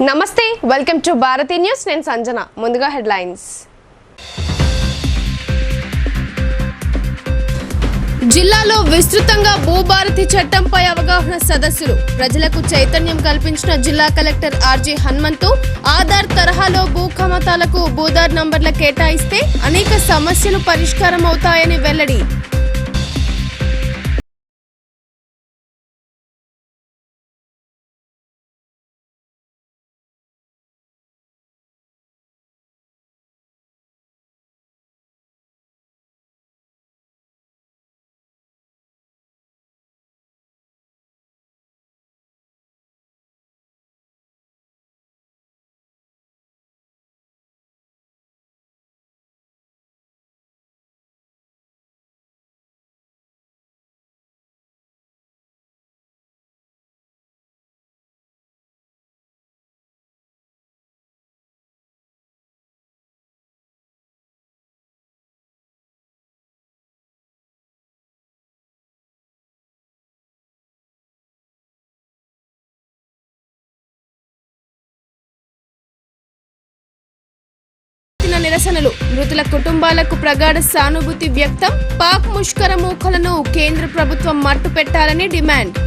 నమస్తే, welcome to Bharati news. నేను సంజన. ముందుగా హెడ్లైన్స్. జిల్లాలో విస్తృతంగా భూభారతి చట్టంపై అవగాహన సదస్సులు. ప్రజలకు చైతన్యం కల్పించిన జిల్లా కలెక్టర్ ఆర్జే హనుమంతు. ఆధార్ తరహాలో భూ ఖాతాలకు భూదార్ నంబర్ల కేటాయిస్తే అనేక సమస్యలు పరిష్కారం అవుతాయని వెల్లడి. నిరసనలు. మృతుల కుటుంబాలకు ప్రగాఢ సానుభూతి వ్యక్తం. పాక్ ముష్కర మూకలను కేంద్ర ప్రభుత్వం మట్టు పెట్టాలని డిమాండ్.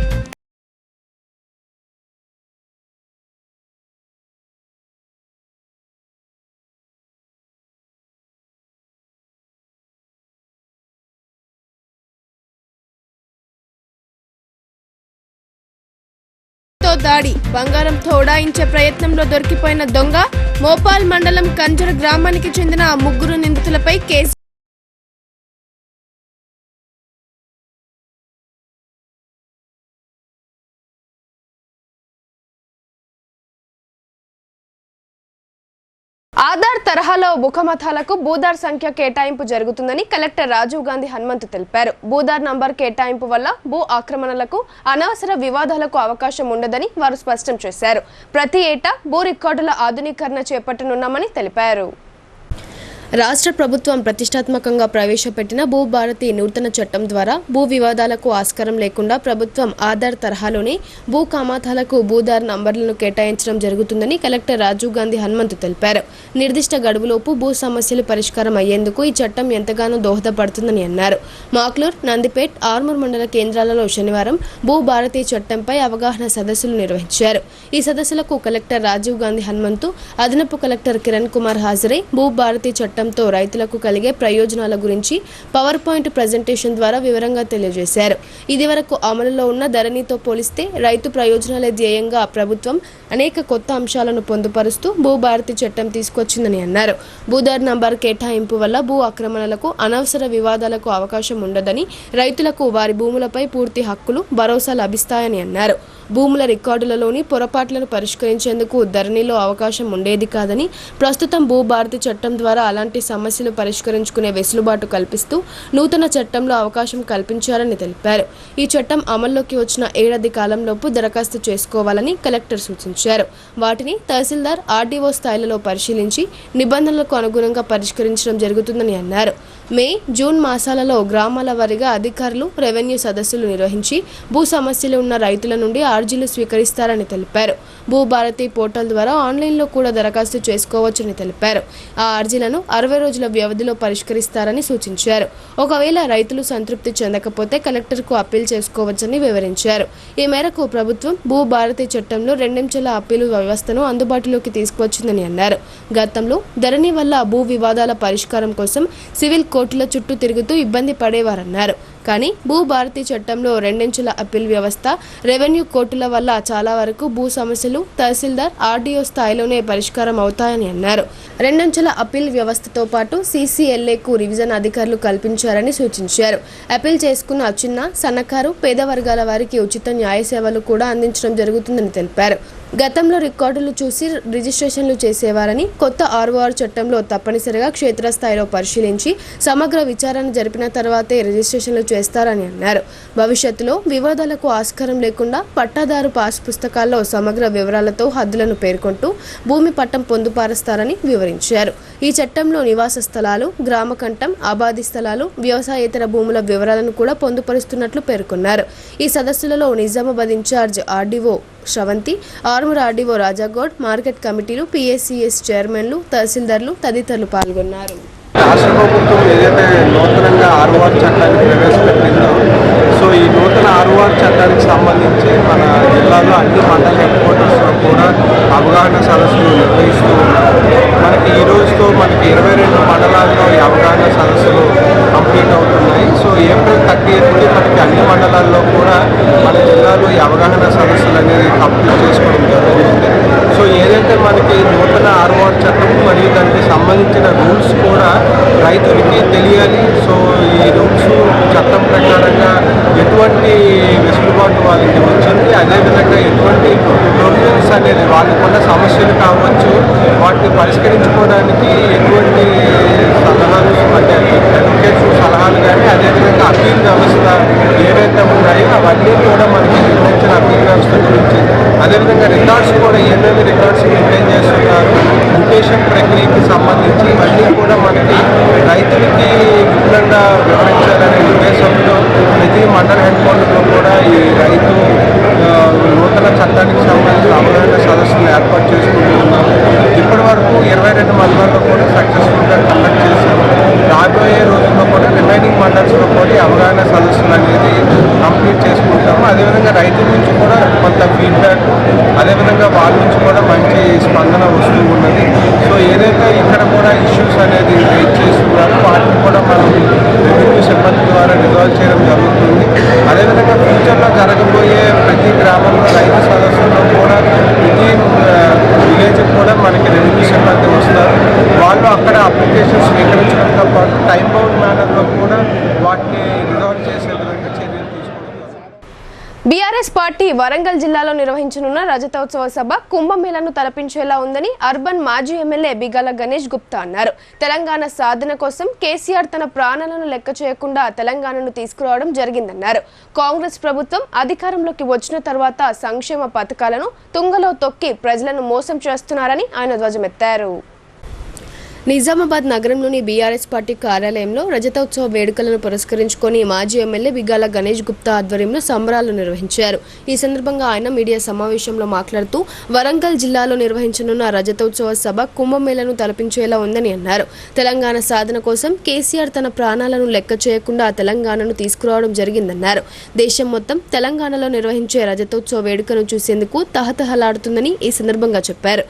దాడి. బంగారంతో ఉడాయించే ప్రయత్నంలో దొరికిపోయిన దొంగ. మోపాల్ మండలం కంజర గ్రామానికి చెందిన ముగ్గురు నిందితులపై కేసు. ఆధార్ తరహాలో ముఖమతాలకు భూదార్ సంఖ్య కేటాయింపు జరుగుతుందని కలెక్టర్ రాజీవ్ గాంధీ హనుమంతు తెలిపారు. భూదార్ నంబర్ కేటాయింపు వల్ల భూ ఆక్రమణలకు, అనవసర వివాదాలకు అవకాశం ఉండదని వారు స్పష్టం చేశారు. ప్రతి ఏటా భూ రికార్డుల ఆధునీకరణ చేపట్టనున్నామని తెలిపారు. రాష్ట్ర ప్రభుత్వం ప్రతిష్టాత్మకంగా ప్రవేశపెట్టిన భూభారతి నూతన చట్టం ద్వారా భూ వివాదాలకు ఆస్కారం లేకుండా ప్రభుత్వం ఆధార్ తరహాలోనే భూ ఖాతాలకు భూదార్ నంబర్లను కేటాయించడం జరుగుతుందని కలెక్టర్ రాజీవ్ గాంధీ హనుమంతు తెలిపారు. నిర్దిష్ట గడువులోపు భూ సమస్యలు పరిష్కారం అయ్యేందుకు ఈ చట్టం ఎంతగానో దోహదపడుతుందని అన్నారు. మాక్లూర్, నందిపేట్, ఆర్మూర్ మండల కేంద్రాలలో శనివారం భూభారతి చట్టంపై అవగాహన సదస్సులు నిర్వహించారు. ఈ సదస్సులకు కలెక్టర్ రాజీవ్ గాంధీ హనుమంతు, అదనపు కలెక్టర్ కిరణ్ కుమార్ హాజరై భూభారతి చట్టం రైతులకు కలిగే ప్రయోజనాల గురించి పవర్ పాయింట్ ప్రజెంటేషన్ ద్వారా వివరంగా తెలియజేశారు. ఇదివరకు అమలులో ఉన్న ధరణితో పోలిస్తే రైతు ప్రయోజనాలే ధ్యేయంగా ప్రభుత్వం అనేక కొత్త అంశాలను పొందుపరుస్తూ భూభారతి చట్టం తీసుకొచ్చిందని అన్నారు. భూదార్ నంబర్ కేటాయింపు వల్ల భూ ఆక్రమణలకు, అనవసర వివాదాలకు అవకాశం ఉండదని, రైతులకు వారి భూములపై పూర్తి హక్కులు, భరోసా లభిస్తాయని అన్నారు. భూముల రికార్డులలోని పొరపాట్లను పరిష్కరించేందుకు ధరణిలో అవకాశం ఉండేది కాదని, ప్రస్తుతం భూభారతి చట్టం ద్వారా అలాంటి సమస్యలు పరిష్కరించుకునే వెసులుబాటు కల్పిస్తూ నూతన చట్టంలో అవకాశం కల్పించారని తెలిపారు. ఈ చట్టం అమల్లోకి వచ్చిన ఏడాది కాలంలోపు దరఖాస్తు చేసుకోవాలని కలెక్టర్ సూచించారు. వాటిని తహసీల్దార్, ఆర్డీఓ స్థాయిలలో పరిశీలించి నిబంధనలకు అనుగుణంగా పరిష్కరించడం జరుగుతుందని అన్నారు. మే, జూన్ మాసాలలో గ్రామాల వారీగా అధికారులు రెవెన్యూ సదస్సులు నిర్వహించి భూ సమస్యలు ఉన్న రైతుల నుండి అర్జీలు స్వీకరిస్తారని తెలిపారు. భూభారతి పోర్టల్ ద్వారా ఆన్లైన్లో కూడా దరఖాస్తు చేసుకోవచ్చని తెలిపారు. ఆ అర్జీలను 60 రోజుల వ్యవధిలో పరిష్కరిస్తారని సూచించారు. ఒకవేళ రైతులు సంతృప్తి చెందకపోతే కలెక్టర్కు అప్పీల్ చేసుకోవచ్చని వివరించారు. ఈ మేరకు ప్రభుత్వం భూభారతి చట్టంలో రెండంచెల అప్పీలు వ్యవస్థను అందుబాటులోకి తీసుకువచ్చిందని అన్నారు. గతంలో ధరణి వల్ల భూ వివాదాల పరిష్కారం కోసం సివిల్ కోర్టుల చుట్టూ తిరుగుతూ ఇబ్బంది పడేవారన్నారు. కానీ భూభారతి చట్టంలో రెండంచెల అప్పీల్ వ్యవస్థ, రెవెన్యూ కోర్టుల వల్ల చాలా వరకు భూ సమస్యలు తహసీల్దార్, ఆర్డీఓ స్థాయిలోనే పరిష్కారం అవుతాయని అన్నారు. రెండంచెల అప్పీల్ వ్యవస్థతో పాటు CCLAకు రివిజన్ అధికారులు కల్పించారని సూచించారు. అప్పీల్ చేసుకున్న చిన్న, సన్నకారు, పేద వర్గాల వారికి ఉచిత న్యాయ సేవలు కూడా అందించడం జరుగుతుందని తెలిపారు. గతంలో రికార్డులు చూసి రిజిస్ట్రేషన్లు చేసేవారని, కొత్త ROR చట్టంలో తప్పనిసరిగా క్షేత్రస్థాయిలో పరిశీలించి సమగ్ర విచారణ జరిపిన తర్వాతే రిజిస్ట్రేషన్లు చేస్తారని అన్నారు. భవిష్యత్తులో వివాదాలకు ఆస్కారం లేకుండా పట్టాదారు పాస్ పుస్తకాల్లో సమగ్ర వివరాలతో హద్దులను పేర్కొంటూ భూమి పట్టం పొందుపరుస్తారని వివరించారు. ఈ చట్టంలో నివాస స్థలాలు, గ్రామకంఠం, ఆబాది స్థలాలు, వ్యవసాయేతర భూముల వివరాలను కూడా పొందుపరుస్తున్నట్లు పేర్కొన్నారు. ఈ సదస్సులలో Nizamabad incharge RDO Sravanthi, Armoor RDO Rajagoud, market కమిటీలు, పిఎస్సిఎస్ చైర్మన్లు, తహసీల్దార్లు తదితరులు పాల్గొన్నారు. రాష్ట్ర ప్రభుత్వం ఏదైతే నూతనంగా ఆర్ఓఆర్ చట్టాన్ని ప్రవేశపెట్టిందో, సో ఈ నూతన ఆర్ఓఆర్ చట్టానికి సంబంధించి మన జిల్లాలో అన్ని మండల హెడ్ క్వార్టర్స్లో కూడా అవగాహన సదస్సులు నిర్వహిస్తూ ఉన్నారు. మనకి ఈ రోజుతో మనకి 22 మండలాల్లో ఈ అవగాహన సదస్సులు కంప్లీట్ అవుతున్నాయి. సో ఏప్రిల్ 30కి మనకి అన్ని మండలాల్లో కూడా మన జిల్లాలో ఈ అవగాహన సదస్సులు అనేది కంప్లీట్ చేసుకోవడం జరుగుతుంది. సో ఏదైతే మనకి నూతన ఆర్ఓఆర్ చట్టం మరియు దానికి సంబంధించిన రూల్స్ కూడా రైతులకి తెలియాలి. సో ఈ రూల్స్ చట్టం ప్రకారంగా ఎటువంటి వెసులుబాటు వాళ్ళకి వచ్చింది, అదేవిధంగా ఎటువంటి ప్రొవిజన్స్ అనేది వాళ్ళకున్న సమస్యలు కావచ్చు, వాటిని పరిష్కరించుకోవడానికి ఎటువంటి సలహాలు అంటే అడ్వకేట్స్ సలహాలు కానీ, అదేవిధంగా అప్పీల్ వ్యవస్థ ఏవైతే ఉన్నాయో అవన్నీ కూడా మనకి నిర్మించిన అప్పీల్ వ్యవస్థ గురించి, అదేవిధంగా రికార్డ్స్ కూడా ఏమేమి రికార్డ్స్ మెయింటైన్ చేస్తున్నారు, మ్యూటేషన్ ప్రక్రియకి సంబంధించి ఇవన్నీ కూడా మనకి రైతులకి విపులంగా వివరించాలనే ఉద్దేశంతో ప్రతి మండల హెడ్ క్వార్టర్లో కూడా ఈ రైతు నూతన చట్టానికి సంబంధించిన అవగాహన సదస్సులు ఏర్పాటు చేసుకుంటూ ఉన్నాము. ఇప్పటి వరకు 22 మండలాల్లో కూడా సక్సెస్ఫుల్గా కండక్ట్ చేశాము. రాబోయే రోజుల్లో కూడా రిమైనింగ్ మండల్స్లో కూడా అవగాహన సదస్సులు అనేది కంప్లీట్ చేసుకుంటాము. అదేవిధంగా రైతుల నుంచి కూడా కొంత ఫీడ్బ్యాక్, అదేవిధంగా వాళ్ళ నుంచి కూడా మంచి స్పందన వస్తూ ఉన్నది. సో ఏదైతే ఇక్కడ కూడా ఇష్యూస్ అనేది రేజ్ చేస్తున్నారో వాటిని కూడా మనం రెవెన్యూ సిబ్బంది ద్వారా రిజాల్వ్ చేయడం జరుగుతుంది. అదేవిధంగా ఫ్యూచర్లో జరగబోయే ప్రతి గ్రామంలో రైతు సదస్సుల్లో కూడా ప్రతి విలేజ్కి కూడా మనకి రెవెన్యూ సిబ్బంది వస్తారు. వాళ్ళు అక్కడ అప్లికేషన్ స్వీకరించడంతో పాటు టైం బౌండ్ మేనర్లో కూడా వాటిని రిజాల్వ్ చేసే విధంగా చర్యలు తీసుకుంటున్నారు. బీఆర్ఎస్ పార్టీ వరంగల్ జిల్లాలో నిర్వహించనున్న రజతోత్సవ సభ కుంభమేళను తలపించేలా ఉందని అర్బన్ మాజీ ఎమ్మెల్యే బిగాల గణేష్ గుప్తా అన్నారు. తెలంగాణ సాధన కోసం కేసీఆర్ తన ప్రాణాలను లెక్క చేయకుండా తెలంగాణను తీసుకురావడం జరిగిందన్నారు. కాంగ్రెస్ ప్రభుత్వం అధికారంలోకి వచ్చిన తర్వాత సంక్షేమ పథకాలను తుంగలో తొక్కి ప్రజలను మోసం చేస్తున్నారని ఆయన ధ్వజమెత్తారు. నిజామాబాద్ నగరంలోని బీఆర్ఎస్ పార్టీ కార్యాలయంలో రజతోత్సవ వేడుకలను పురస్కరించుకొని మాజీ ఎమ్మెల్యే బిగాల గణేష్ గుప్తా ఆధ్వర్యంలో సంబరాలు నిర్వహించారు. ఈ సందర్భంగా ఆయన మీడియా సమావేశంలో మాట్లాడుతూ వరంగల్ జిల్లాలో నిర్వహించనున్న రజతోత్సవ సభ కుంభమేళను తలపించేలా ఉందని అన్నారు. తెలంగాణ సాధన కోసం కేసీఆర్ తన ప్రాణాలను లెక్క చేయకుండా తెలంగాణను తీసుకురావడం జరిగిందన్నారు. దేశం మొత్తం తెలంగాణలో నిర్వహించే రజతోత్సవ వేడుకను చూసేందుకు తహతహలాడుతుందని ఈ సందర్భంగా చెప్పారు.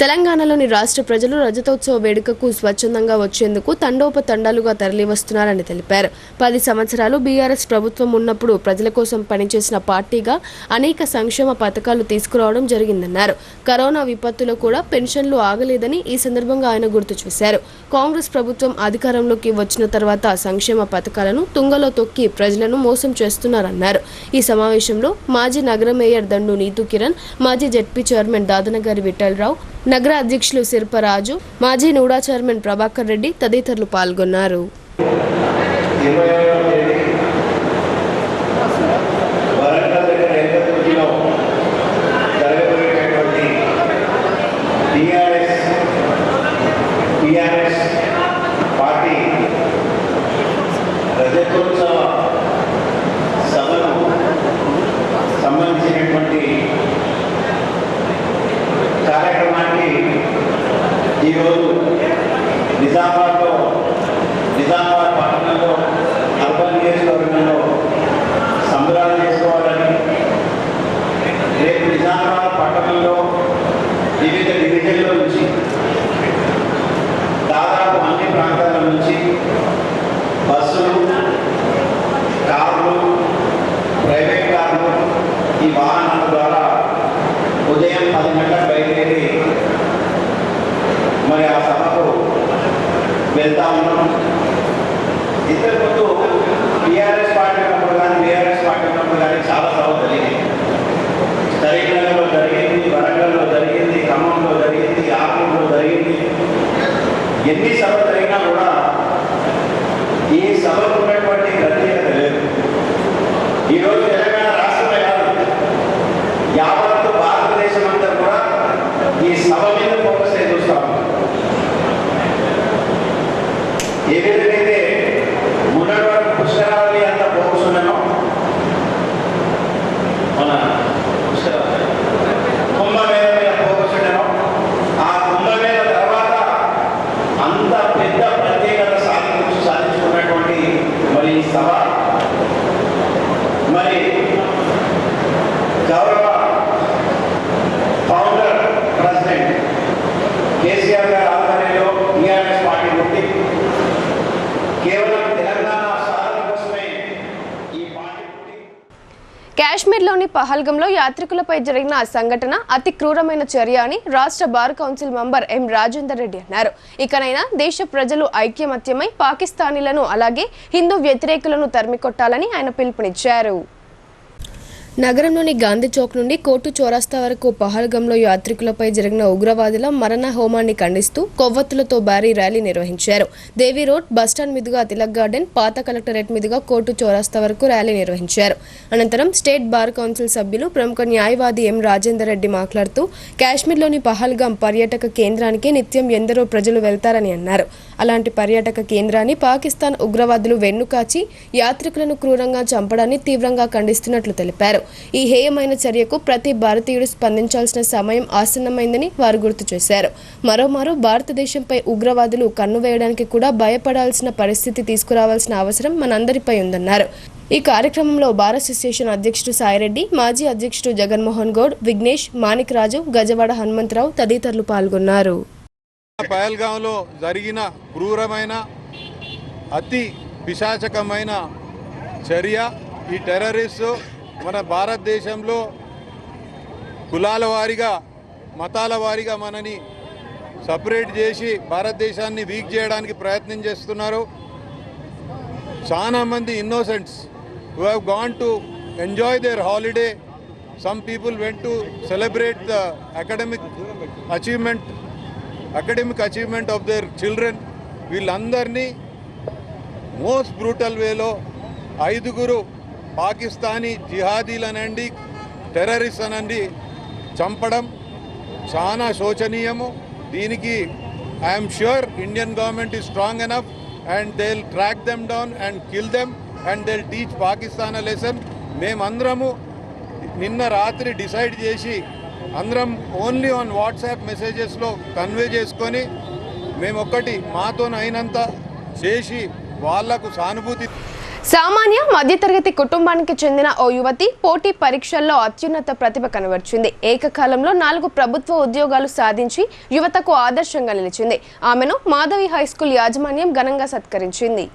తెలంగాణలోని రాష్ట్ర ప్రజలు రజతోత్సవ వేడుకకు స్వచ్ఛందంగా వచ్చేందుకు తండోపతండాలుగా తరలివస్తున్నారని తెలిపారు. 10 సంవత్సరాలు బీఆర్ఎస్ ప్రభుత్వం ఉన్నప్పుడు ప్రజల కోసం పనిచేసిన పార్టీగా అనేక సంక్షేమ పథకాలు తీసుకురావడం జరిగిందన్నారు. కరోనా విపత్తులో కూడా పెన్షన్లు ఆగలేదని ఈ సందర్భంగా ఆయన గుర్తు చేశారు. కాంగ్రెస్ ప్రభుత్వం అధికారంలోకి వచ్చిన తర్వాత సంక్షేమ పథకాలను తుంగలో తొక్కి ప్రజలను మోసం చేస్తున్నారన్నారు. ఈ సమావేశంలో మాజీ నగర మేయర్ దండు నీతు కిరణ్, మాజీ జెడ్పీ చైర్మన్ దాదనగారి విఠలరావు, నగర అధ్యక్షులు శిల్పరాజు, మాజీ నూడా చైర్మన్ ప్రభాకర్ రెడ్డి తదితరులు పాల్గొన్నారు. ఈరోజు నిజామాబాద్ పట్టణంలో అర్బన్ నియోజకవర్గంలో సంబరాలు చేసుకోవాలని, రేపు నిజామాబాద్ పట్టణంలో వివిధ డివిజన్ల నుంచి దాదాపు అన్ని ప్రాంతాల నుంచి బస్సులు, కార్లు, ప్రైవేట్ కార్లు, ఈ వాహనాల ద్వారా ఉదయం 10 గంటలకు బయలుదేరి మరి ఆ సభకు వెళ్తా ఉన్నాం. ఇంతకు ముందు టీఆర్ఎస్ పార్టీ ఉన్నప్పుడు కానీ బీఆర్ఎస్ పార్టీ ఉన్నప్పుడు కానీ చాలా సభలు జరిగింది. కరీంనగర్లో జరిగింది, వరంగల్లో జరిగింది, ఖమ్మంలో జరిగింది, ఆర్మూర్లో జరిగింది. ఎన్ని సభలు జరిగినా కూడా ఈ సభకు ఉన్నటువంటి ప్రత్యేకత లేదు. ఈరోజు తెలంగాణ రాష్ట్రమే కాదు, యావత్తు భారతదేశం అంతా కూడా ఈ సభ మీద ఫోకస్ చూస్తాము. కాశ్మీర్లోని పహల్గంలో యాత్రికులపై జరిగిన సంఘటన అతి క్రూరమైన చర్య అని రాష్ట్ర బార్ కౌన్సిల్ మెంబర్ ఎం రాజేందర్ రెడ్డి అన్నారు. ఇకనైనా దేశ ప్రజలు ఐక్యమత్యమై పాకిస్తానీలను అలాగే హిందూ వ్యతిరేకులను తరిమికొట్టాలని ఆయన పిలుపునిచ్చారు. నగరంలోని గాంధీ చౌక్ నుండి కోర్టు చౌరస్తా వరకు పహల్గంలో యాత్రికులపై జరిగిన ఉగ్రవాదుల మరణ హోమాన్ని ఖండిస్తూ కొవ్వొత్తులతో భారీ ర్యాలీ నిర్వహించారు. దేవి రోడ్ బస్టాండ్ మీదుగా తిలక్ గార్డెన్, పాత కలెక్టరేట్ మీదుగా కోర్టు చౌరస్తా వరకు ర్యాలీ నిర్వహించారు. అనంతరం స్టేట్ బార్ కౌన్సిల్ సభ్యులు ప్రముఖ న్యాయవాది ఎం రాజేందర్ రెడ్డి మాట్లాడుతూ కాశ్మీర్లోని పహల్గం పర్యాటక కేంద్రానికి నిత్యం ఎందరో ప్రజలు వెళ్తారని అన్నారు. అలాంటి పర్యాటక కేంద్రాన్ని పాకిస్తాన్ ఉగ్రవాదులు వెన్నుకాచి యాత్రికులను క్రూరంగా చంపడాన్ని తీవ్రంగా ఖండిస్తున్నట్లు తెలిపారు. ఈ హేయమైన చర్యకు ప్రతి భారతీయుడు స్పందించాల్సిన సమయం ఆసన్నమైందని వారు గుర్తు చేశారు. మరోమారు భారతదేశంపై ఉగ్రవాదులు కన్ను వేయడానికి కూడా భయపడాల్సిన పరిస్థితి తీసుకురావాల్సిన అవసరం మనందరిపై ఉందన్నారు. ఈ కార్యక్రమంలో బార్ అసోసియేషన్ అధ్యక్షుడు సాయిరెడ్డి, మాజీ అధ్యక్షుడు జగన్మోహన్ గౌడ్, విఘ్నేష్, మాణిక్ రాజు, గజవాడ హనుమంతరావు తదితరులు పాల్గొన్నారు. పహల్గాంలో జరిగిన క్రూరమైన అతి పిశాచకమైన చర్య. ఈ టెర్రరిస్టు మన భారతదేశంలో కులాల వారీగా, మతాల వారీగా మనని సపరేట్ చేసి భారతదేశాన్ని వీక్ చేయడానికి ప్రయత్నం చేస్తున్నారు. చాలా మంది innocents who have gone to enjoy their holiday. Some people went to celebrate the academic achievement of their children. వీళ్ళందరినీ మోస్ట్ బ్రూటల్ వేలో 5 పాకిస్తానీ జిహాదీలనండి, టెర్రరిస్ట్ అనండి చంపడం చాలా శోచనీయము. దీనికి I'm sure Indian government is strong enough and they will track them down and kill them and they will teach Pakistan a lesson. మేమందరము నిన్న రాత్రి decide చేసి అందరం ఓన్లీ ఆన్ వాట్సాప్ మెసేజెస్లో కన్వే చేసుకొని మేమొక్కటి మాతోనైనంత చేసి వాళ్లకు సానుభూతి. సామాన్య మధ్యతరగతి కుటుంబానికి చెందిన ఓ యువతి పోటీ పరీక్షల్లో అత్యున్నత ప్రతిభ కనబర్చింది. ఏకకాలంలో 4 ప్రభుత్వ ఉద్యోగాలు సాధించి యువతకు ఆదర్శంగా నిలిచింది. ఆమెను మాధవి హైస్కూల్ యాజమాన్యం ఘనంగా సత్కరించింది.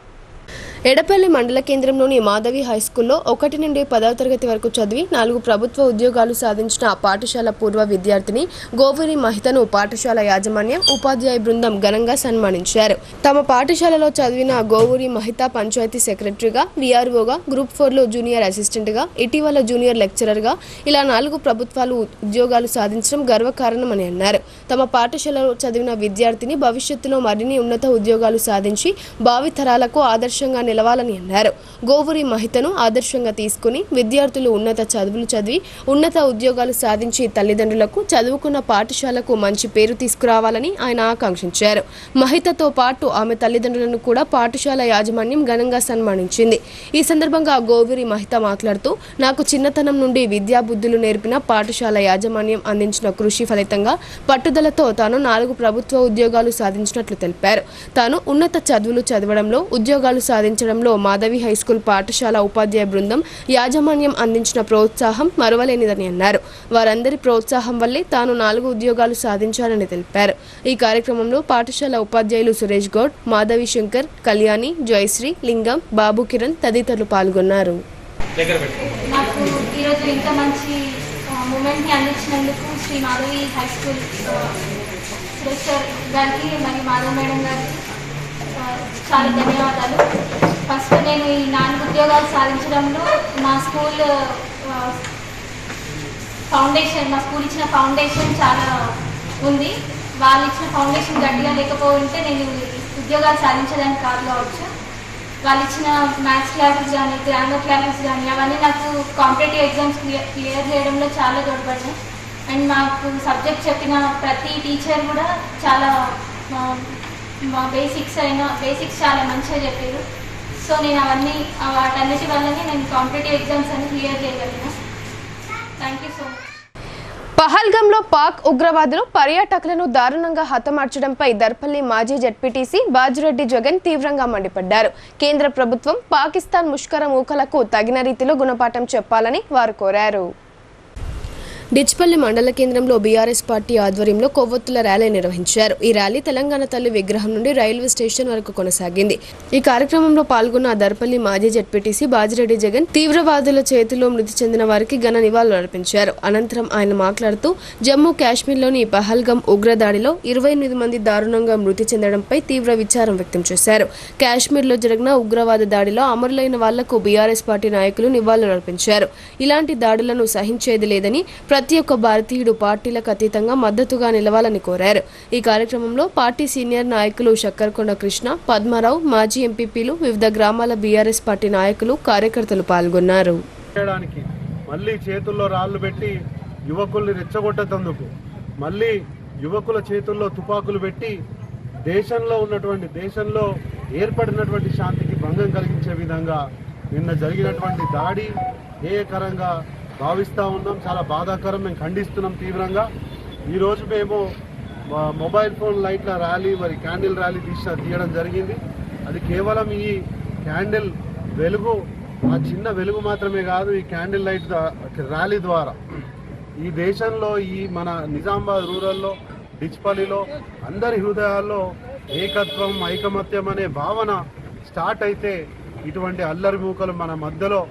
ఎడపల్లి మండల కేంద్రంలోని మాధవి హైస్కూల్లో 1 నుండి 10వ తరగతి వరకు చదివి 4 ప్రభుత్వ ఉద్యోగాలు సాధించిన పాఠశాల పూర్వ విద్యార్థిని గోవూరి మహితను పాఠశాల యాజమాన్యం, ఉపాధ్యాయ బృందం ఘనంగా సన్మానించారు. తమ పాఠశాలలో చదివిన గోవూరి మహిత పంచాయతీ సెక్రటరీగా, వీఆర్ఓగా, గ్రూప్ 4లో జూనియర్ అసిస్టెంట్గా, ఇటీవల జూనియర్ లెక్చరర్గా ఇలా 4 ప్రభుత్వాలు ఉద్యోగాలు సాధించడం గర్వకారణమని అన్నారు. తమ పాఠశాలలో చదివిన విద్యార్థిని భవిష్యత్తులో మరిన్ని ఉన్నత ఉద్యోగాలు సాధించి భావితరాలకు ఆదర్శంగా నిలవాలని అన్నారు. గోవూరి మహితను ఆదర్శంగా తీసుకుని విద్యార్థులు ఉన్నత చదువులు చదివి ఉన్నత ఉద్యోగాలు సాధించి తల్లిదండ్రులకు, చదువుకున్న పాఠశాలకు మంచి పేరు తీసుకురావాలని ఆయన ఆకాంక్షించారు. మహితతో పాటు ఆమె తల్లిదండ్రులను కూడా పాఠశాల యాజమాన్యం ఘనంగా సన్మానించింది. ఈ సందర్భంగా గోవూరి మహిత మాట్లాడుతూ, నాకు చిన్నతనం నుండి విద్యాబుద్ధులు నేర్పిన పాఠశాల యాజమాన్యం అందించిన కృషి ఫలితంగా పట్టుదలతో తాను 4 ప్రభుత్వ ఉద్యోగాలు సాధించినట్లు తెలిపారు. తాను ఉన్నత చదువులు చదవడంలో, ఉద్యోగాలు సాధించడంలో మాధవి హైస్కూల్ పాఠశాల ఉపాధ్యాయ బృందం, యాజమాన్యం అందించిన ప్రోత్సాహం మరువలేనిదని అన్నారు. వారందరి ప్రోత్సాహం వల్లే తాను 4 ఉద్యోగాలు సాధించానని తెలిపారు. ఈ కార్యక్రమంలో పాఠశాల ఉపాధ్యాయులు సురేష్ గౌడ్, మాధవి శంకర్, కళ్యాణి, జయశ్రీ, లింగం, బాబు కిరణ్ తదితరులు పాల్గొన్నారు. నాకు ఈరోజు ఇంత మంచి మూమెంట్ని అందించినందుకు శ్రీ మాధవి హైస్కూల్ సురేష్ గారికి మరియు మాధవ్ మేడం గారికి చాలా ధన్యవాదాలు. ఫస్ట్ నేను ఈ 4 ఉద్యోగాలు సాధించడంలో మా స్కూల్ ఫౌండేషన్, మా స్కూల్ ఇచ్చిన ఫౌండేషన్ చాలా ఉంది. వాళ్ళు ఇచ్చిన ఫౌండేషన్ గట్టిగా లేకపోతే నేను ఉద్యోగాలు సాధించడానికి కాదు కావచ్చు. వాళ్ళు ఇచ్చిన మ్యాథ్స్ క్లాసెస్ కానీ, గ్రామర్ క్లాసెస్ కానీ అవన్నీ నాకు కాంపిటేటివ్ ఎగ్జామ్స్ క్లియర్ చేయడంలో చాలా తోడ్పడినాయి. అండ్ మాకు సబ్జెక్ట్ చెప్పిన ప్రతి టీచర్ కూడా చాలా బేసిక్స్ చాలా మంచిగా చెప్పారు. సో నేను వాటన్నిటి వల్లనే నేను కాంపిటేటివ్ ఎగ్జామ్స్ అన్ని క్లియర్ చేయగలిగిన. Thank you so much. పహల్గంలో పాక్ ఉగ్రవాదులు పర్యాటకులను దారుణంగా హతమార్చడంపై దర్పల్లి మాజీ జెడ్పీటీసీ బాజిరెడ్డి జగన్ తీవ్రంగా మండిపడ్డారు. కేంద్ర ప్రభుత్వం పాకిస్తాన్ ముష్కర మూకలకు తగిన రీతిలో గుణపాఠం చెప్పాలని వారు కోరారు. డిచ్పల్లి మండల కేంద్రంలో బీఆర్ఎస్ పార్టీ ఆధ్వర్యంలో కొవ్వొత్తుల ర్యాలీ నిర్వహించారు. ఈ ర్యాలీ తెలంగాణ తల్లి విగ్రహం నుండి రైల్వే స్టేషన్ వరకు కొనసాగింది. ఈ కార్యక్రమంలో పాల్గొన్న దర్పల్లి మాజీ జెడ్పీటీసీ బాజిరెడ్డి జగన్ తీవ్రవాదుల చేతిలో మృతి చెందిన వారికి ఘన నివాళులు అర్పించారు. అనంతరం ఆయన మాట్లాడుతూ జమ్మూ కాశ్మీర్లోని పహల్గం ఉగ్రదాడిలో 28 మంది దారుణంగా మృతి చెందడంపై తీవ్ర విచారం వ్యక్తం చేశారు. కాశ్మీర్లో జరిగిన ఉగ్రవాద దాడిలో అమరులైన వాళ్లకు బీఆర్ఎస్ పార్టీ నాయకులు నివాళులు అర్పించారు. ఇలాంటి దాడులను సహించేది లేదని ప్రతి ఒక్క భారతీయుడు పార్టీలకు అతీతంగా మద్దతుగా నిలవాలని కోరారు. ఈ కార్యక్రమంలో పార్టీ సీనియర్ నాయకులు శక్కర్కొండ కృష్ణ, పద్మారావు, మాజీ ఎంపీపీలు, వివిధ గ్రామాల బీఆర్ఎస్ పార్టీ నాయకులు, కార్యకర్తలు పాల్గొన్నారు. మళ్ళీ చేతుల్లో రాళ్లు పెట్టి యువకుల్ని రెచ్చగొట్టేందుకు, మళ్ళీ యువకుల చేతుల్లో తుపాకులు పెట్టి దేశంలో ఏర్పడినటువంటి శాంతికి భంగం కలిగించే విధంగా నిన్న జరిగినటువంటి దాడి హేయకరంగా భావిస్తూ ఉన్నాం. చాలా బాధాకరం. మేము ఖండిస్తున్నాం తీవ్రంగా. ఈరోజు మేము మొబైల్ ఫోన్ లైట్ల ర్యాలీ, మరి క్యాండిల్ ర్యాలీ తీయడం జరిగింది. అది కేవలం ఈ క్యాండిల్ వెలుగు, ఆ చిన్న వెలుగు మాత్రమే కాదు, ఈ క్యాండిల్ లైట్ ర్యాలీ ద్వారా ఈ దేశంలో, ఈ మన నిజామాబాద్ రూరల్లో, డిచ్పల్లిలో అందరి హృదయాల్లో ఏకత్వం, ఐకమత్యం అనే భావన స్టార్ట్ అయితే ఇటువంటి అల్లరి మూకలు మన మధ్యలో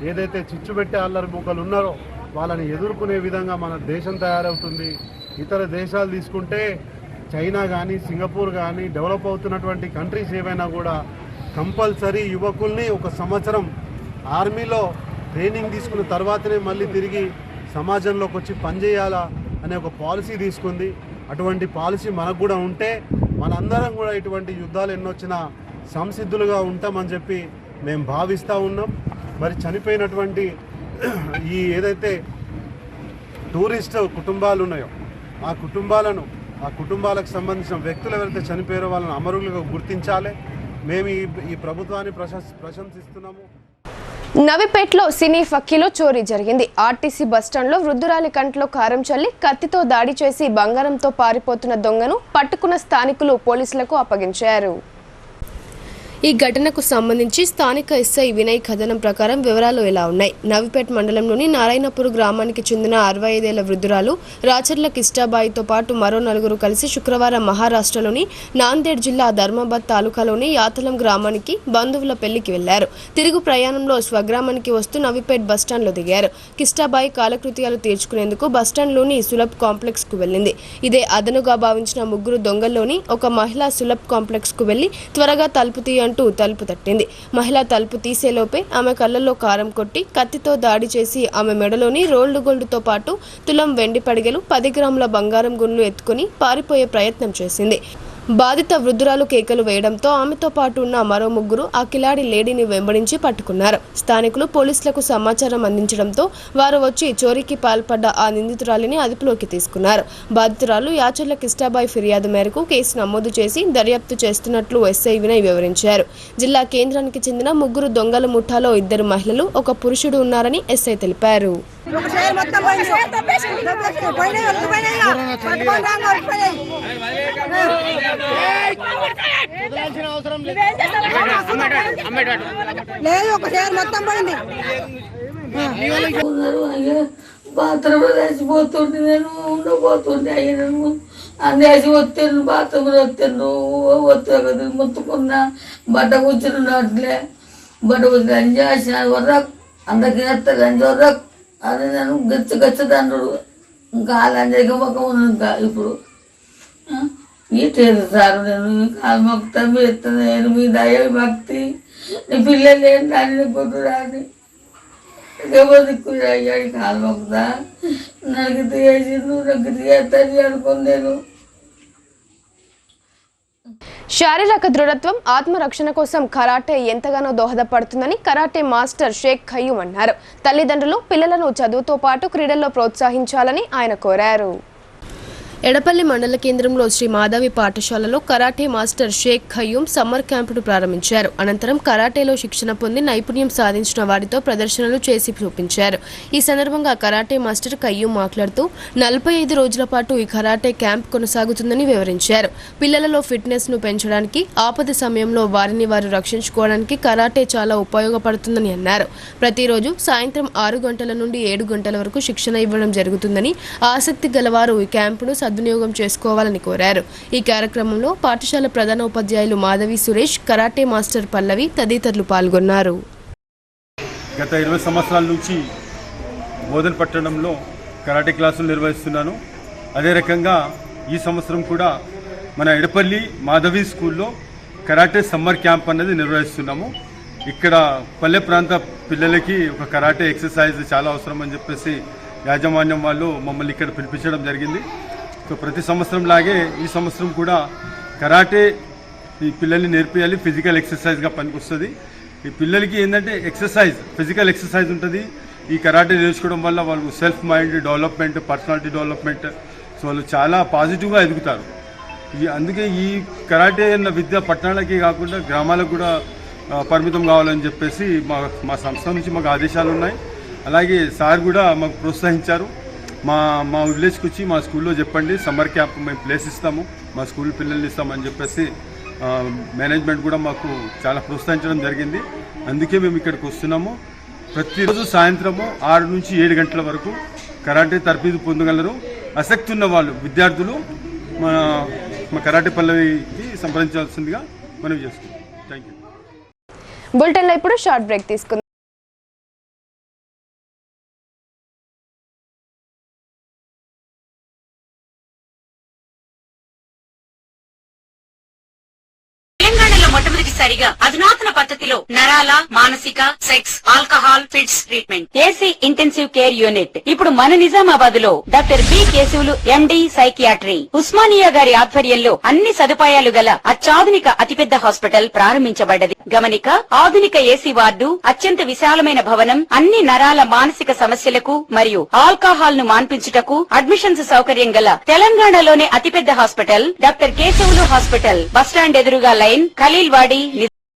ఏదైతే చిచ్చుపెట్టే అల్లరి మూకలు ఉన్నారో వాళ్ళని ఎదుర్కొనే విధంగా మన దేశం తయారవుతుంది. ఇతర దేశాలు తీసుకుంటే చైనా కానీ, సింగపూర్ కానీ, డెవలప్ అవుతున్నటువంటి కంట్రీస్ ఏవైనా కూడా కంపల్సరీ యువకుల్ని 1 సంవత్సరం ఆర్మీలో ట్రైనింగ్ తీసుకున్న తర్వాతనే మళ్ళీ తిరిగి సమాజంలోకి వచ్చి పనిచేయాలా అనే ఒక పాలసీ తీసుకుంది. అటువంటి పాలసీ మనకు కూడా ఉంటే మనందరం కూడా ఇటువంటి యుద్ధాలు ఎన్నొచ్చినా సంసిద్ధులుగా ఉంటామని చెప్పి మేము భావిస్తూ ఉన్నాం. మరి చనిపోయినటువంటి ఈ ఏదైతే టూరిస్ట్ కుటుంబాలు ఉన్నాయో ఆ కుటుంబాలకు సంబంధించిన వ్యక్తులు ఎవరైతే చనిపోయారో వాళ్ళని అమరులుగా గుర్తించాలి. మేము ఈ ప్రభుత్వాన్ని ప్రశంసిస్తున్నాము. నవిపేట్లో సినీ ఫక్కీలో చోరీ జరిగింది. ఆర్టీసీ బస్టాండ్లో వృద్ధురాలి కంట్లో కారం చల్లి కత్తితో దాడి చేసి బంగారంతో పారిపోతున్న దొంగను పట్టుకున్న స్థానికులు పోలీసులకు అప్పగించారు. ఈ ఘటనకు సంబంధించి స్థానిక ఎస్ఐ వినయ్ కథనం ప్రకారం వివరాలు ఇలా ఉన్నాయి. నవిపేట్ మండలంలోని నారాయణపూర్ గ్రామానికి చెందిన 65 ఏళ్ల వృద్ధురాలు రాచర్ల కిష్టాబాయితో పాటు మరో 4 కలిసి శుక్రవారం మహారాష్ట్రలోని నాందేడ్ జిల్లా ధర్మాబాద్ తాలూకాలోని యాతలం గ్రామానికి బంధువుల పెళ్లికి వెళ్లారు. తిరుగు ప్రయాణంలో స్వగ్రామానికి వస్తూ నవిపేట్ బస్టాండ్లో దిగారు. కిష్టాబాయి కాలకృత్యాలు తీర్చుకునేందుకు బస్టాండ్లోని సులభ్ కాంప్లెక్స్ కు వెళ్లింది. ఇదే అదనుగా భావించిన 3 దొంగల్లోని ఒక మహిళ సులభ్ కాంప్లెక్స్ కు వెళ్లి త్వరగా తలుపు అంటూ తలుపు తట్టింది. మహిళ తలుపు తీసేలోపే ఆమె కళ్ళల్లో కారం కొట్టి కత్తితో దాడి చేసి ఆమె మెడలోని రోల్డ్ గోల్డ్తో పాటు తులం వెండి పడిగలు 10 గ్రాముల బంగారం గుండ్లు ఎత్తుకుని పారిపోయే ప్రయత్నం చేసింది. బాధిత వృద్ధురాలు కేకలు వేయడంతో ఆమెతో పాటు ఉన్న మరో 3 ఆ కిలాడి లేడీని వెంబడించి పట్టుకున్నారు. స్థానికులు పోలీసులకు సమాచారం అందించడంతో వారు వచ్చి చోరీకి పాల్పడ్డ ఆ నిందితురాలిని అదుపులోకి తీసుకున్నారు. బాధితురాలు యాచర్ల కిష్టాబాయి ఫిర్యాదు మేరకు కేసు నమోదు చేసి దర్యాప్తు చేస్తున్నట్లు ఎస్ఐ వినయ్ వివరించారు. జిల్లా కేంద్రానికి చెందిన 3 దొంగల ముఠాలో 2 మహిళలు, 1 పురుషుడు ఉన్నారని ఎస్ఐ తెలిపారు. బాత్రూమ్ చచ్చిపోతుండే, నేను ఉండబోతుండే. అయ్యాను అందేసి వస్తాను, బాత్రూమ్లో వస్తాను, వస్తా ముత్తుకున్నా, బట్ట కూర్చున్నట్లే, బట్ట కూర్చుని గంజి వేసిన వర్రకు అందరికి వేస్తా గంజి వర్రకు అది నేను గచ్చదండ్రుడు. ఇంకా వాళ్ళందరికీ ముఖం ఉంది. ఇంకా ఇప్పుడు ఇటు సార్ నేను మొక్తా మీరు నేను మీ దయ భక్తి నీ పిల్లలు ఏంటి అని కొట్టురాని ఎవరు దిక్కు అయ్యాడు కాలు మొక్కుతా నాకు తీసిండు, నాకు తీస్తాను అనుకుని నేను. శారీరక దృఢత్వం, ఆత్మరక్షణ కోసం కరాటే ఎంతగానో దోహదపడుతుందని కరాటే మాస్టర్ షేక్ ఖయ్యూమ్ అన్నారు. తల్లిదండ్రులు పిల్లలను చదువుతో పాటు క్రీడల్లో ప్రోత్సహించాలని ఆయన కోరారు. ఎడపల్లి మండల కేంద్రంలో శ్రీ మాధవి పాఠశాలలో karate master Shaik Khayyum summer క్యాంపును ప్రారంభించారు. అనంతరం కరాటేలో శిక్షణ పొంది నైపుణ్యం సాధించిన వారితో ప్రదర్శనలు చేసి చూపించారు. ఈ సందర్భంగా కరాటే మాస్టర్ ఖయ్యూమ్ మాట్లాడుతూ 45 రోజుల పాటు ఈ కరాటే క్యాంప్ కొనసాగుతుందని వివరించారు. పిల్లలలో ఫిట్నెస్ ను పెంచడానికి, ఆపద సమయంలో వారిని వారు రక్షించుకోవడానికి కరాటే చాలా ఉపయోగపడుతుందని అన్నారు. ప్రతిరోజు సాయంత్రం 6 గంటల నుండి 7 గంటల వరకు శిక్షణ ఇవ్వడం జరుగుతుందని, ఆసక్తి గలవారు ఈ క్యాంపును సద్వినియోగం చేసుకోవాలని కోరారు. ఈ కార్యక్రమంలో పాఠశాల ప్రధాన ఉపాధ్యాయులు మాధవి సురేష్, కరాటే మాస్టర్ పల్లవి తదితరులు పాల్గొన్నారు. గత 20 సంవత్సరాల నుంచి బోధన పట్టణంలో కరాటే క్లాసులు నిర్వహిస్తున్నాను. అదే రకంగా ఈ సంవత్సరం కూడా మన ఎడపల్లి మాధవి స్కూల్లో కరాటే సమ్మర్ క్యాంప్ అనేది నిర్వహిస్తున్నాము. ఇక్కడ పల్లె ప్రాంత పిల్లలకి ఒక కరాటే ఎక్సర్సైజ్ చాలా అవసరం అని చెప్పేసి యాజమాన్యం వాళ్ళు మమ్మల్ని ఇక్కడ పిలిపించడం జరిగింది. సో ప్రతి సంవత్సరం లాగే ఈ సంవత్సరం కూడా కరాటే ఈ పిల్లల్ని నేర్పియాలి, ఫిజికల్ ఎక్సర్సైజ్గా పనికొస్తుంది. ఈ పిల్లలకి ఏంటంటే ఎక్సర్సైజ్, ఫిజికల్ ఎక్సర్సైజ్ ఉంటుంది. ఈ కరాటే నేర్చుకోవడం వల్ల వాళ్ళు self mind development, personality development, so వాళ్ళు చాలా పాజిటివ్గా ఎదుగుతారు. అందుకే ఈ కరాటే అన్న విద్య పట్టణాలకి కాకుండా గ్రామాలకు కూడా పరిమితం కావాలని చెప్పేసి మా సంస్థ నుంచి మాకు ఆదేశాలు ఉన్నాయి. అలాగే సార్ కూడా మాకు ప్రోత్సహించారు. మా విలేజ్కి వచ్చి మా స్కూల్లో చెప్పండి, సమ్మర్ క్యాంప్ మేము ప్లేస్ ఇస్తాము, మా స్కూల్ పిల్లల్ని ఇస్తామని చెప్పేసి మేనేజ్మెంట్ కూడా మాకు చాలా ప్రోత్సహించడం జరిగింది. అందుకే మేము ఇక్కడికి వస్తున్నాము. ప్రతిరోజు సాయంత్రము 6 నుంచి 7 గంటల వరకు కరాటే తరబీదు పొందగలరు. ఆసక్తి ఉన్న వాళ్ళు విద్యార్థులు మా కరాటే పల్లవికి సంప్రదించాల్సిందిగా మనవి చేసుకుంటాం. Thank you. బులెటిన్లో ఇప్పుడు షార్ట్ బ్రేక్ తీసుకుందాం. మొట్టమొదటిసారిగా అధునాతన పద్ధతిలో నరాల, మానసిక, sex, alcohol, fits treatment, AC intensive care unit ఇప్పుడు మన నిజామాబాద్ లో doctor B Keshavulu MD psychiatry, Osmania గారి ఆధ్వర్యంలో అన్ని సదుపాయాలు గల అత్యాధునిక అతిపెద్ద హాస్పిటల్ ప్రారంభించబడ్డది. గమనిక, ఆధునిక ఏసీ వార్డు, అత్యంత విశాలమైన భవనం, అన్ని నరాల మానసిక సమస్యలకు మరియు ఆల్కహాల్ ను మాన్పించుటకు అడ్మిషన్స్ సౌకర్యం గల తెలంగాణలోనే అతిపెద్ద hospital doctor Keshavulu hospital, bus stand ఎదురుగా లైన్, ఖలీల్వాడి.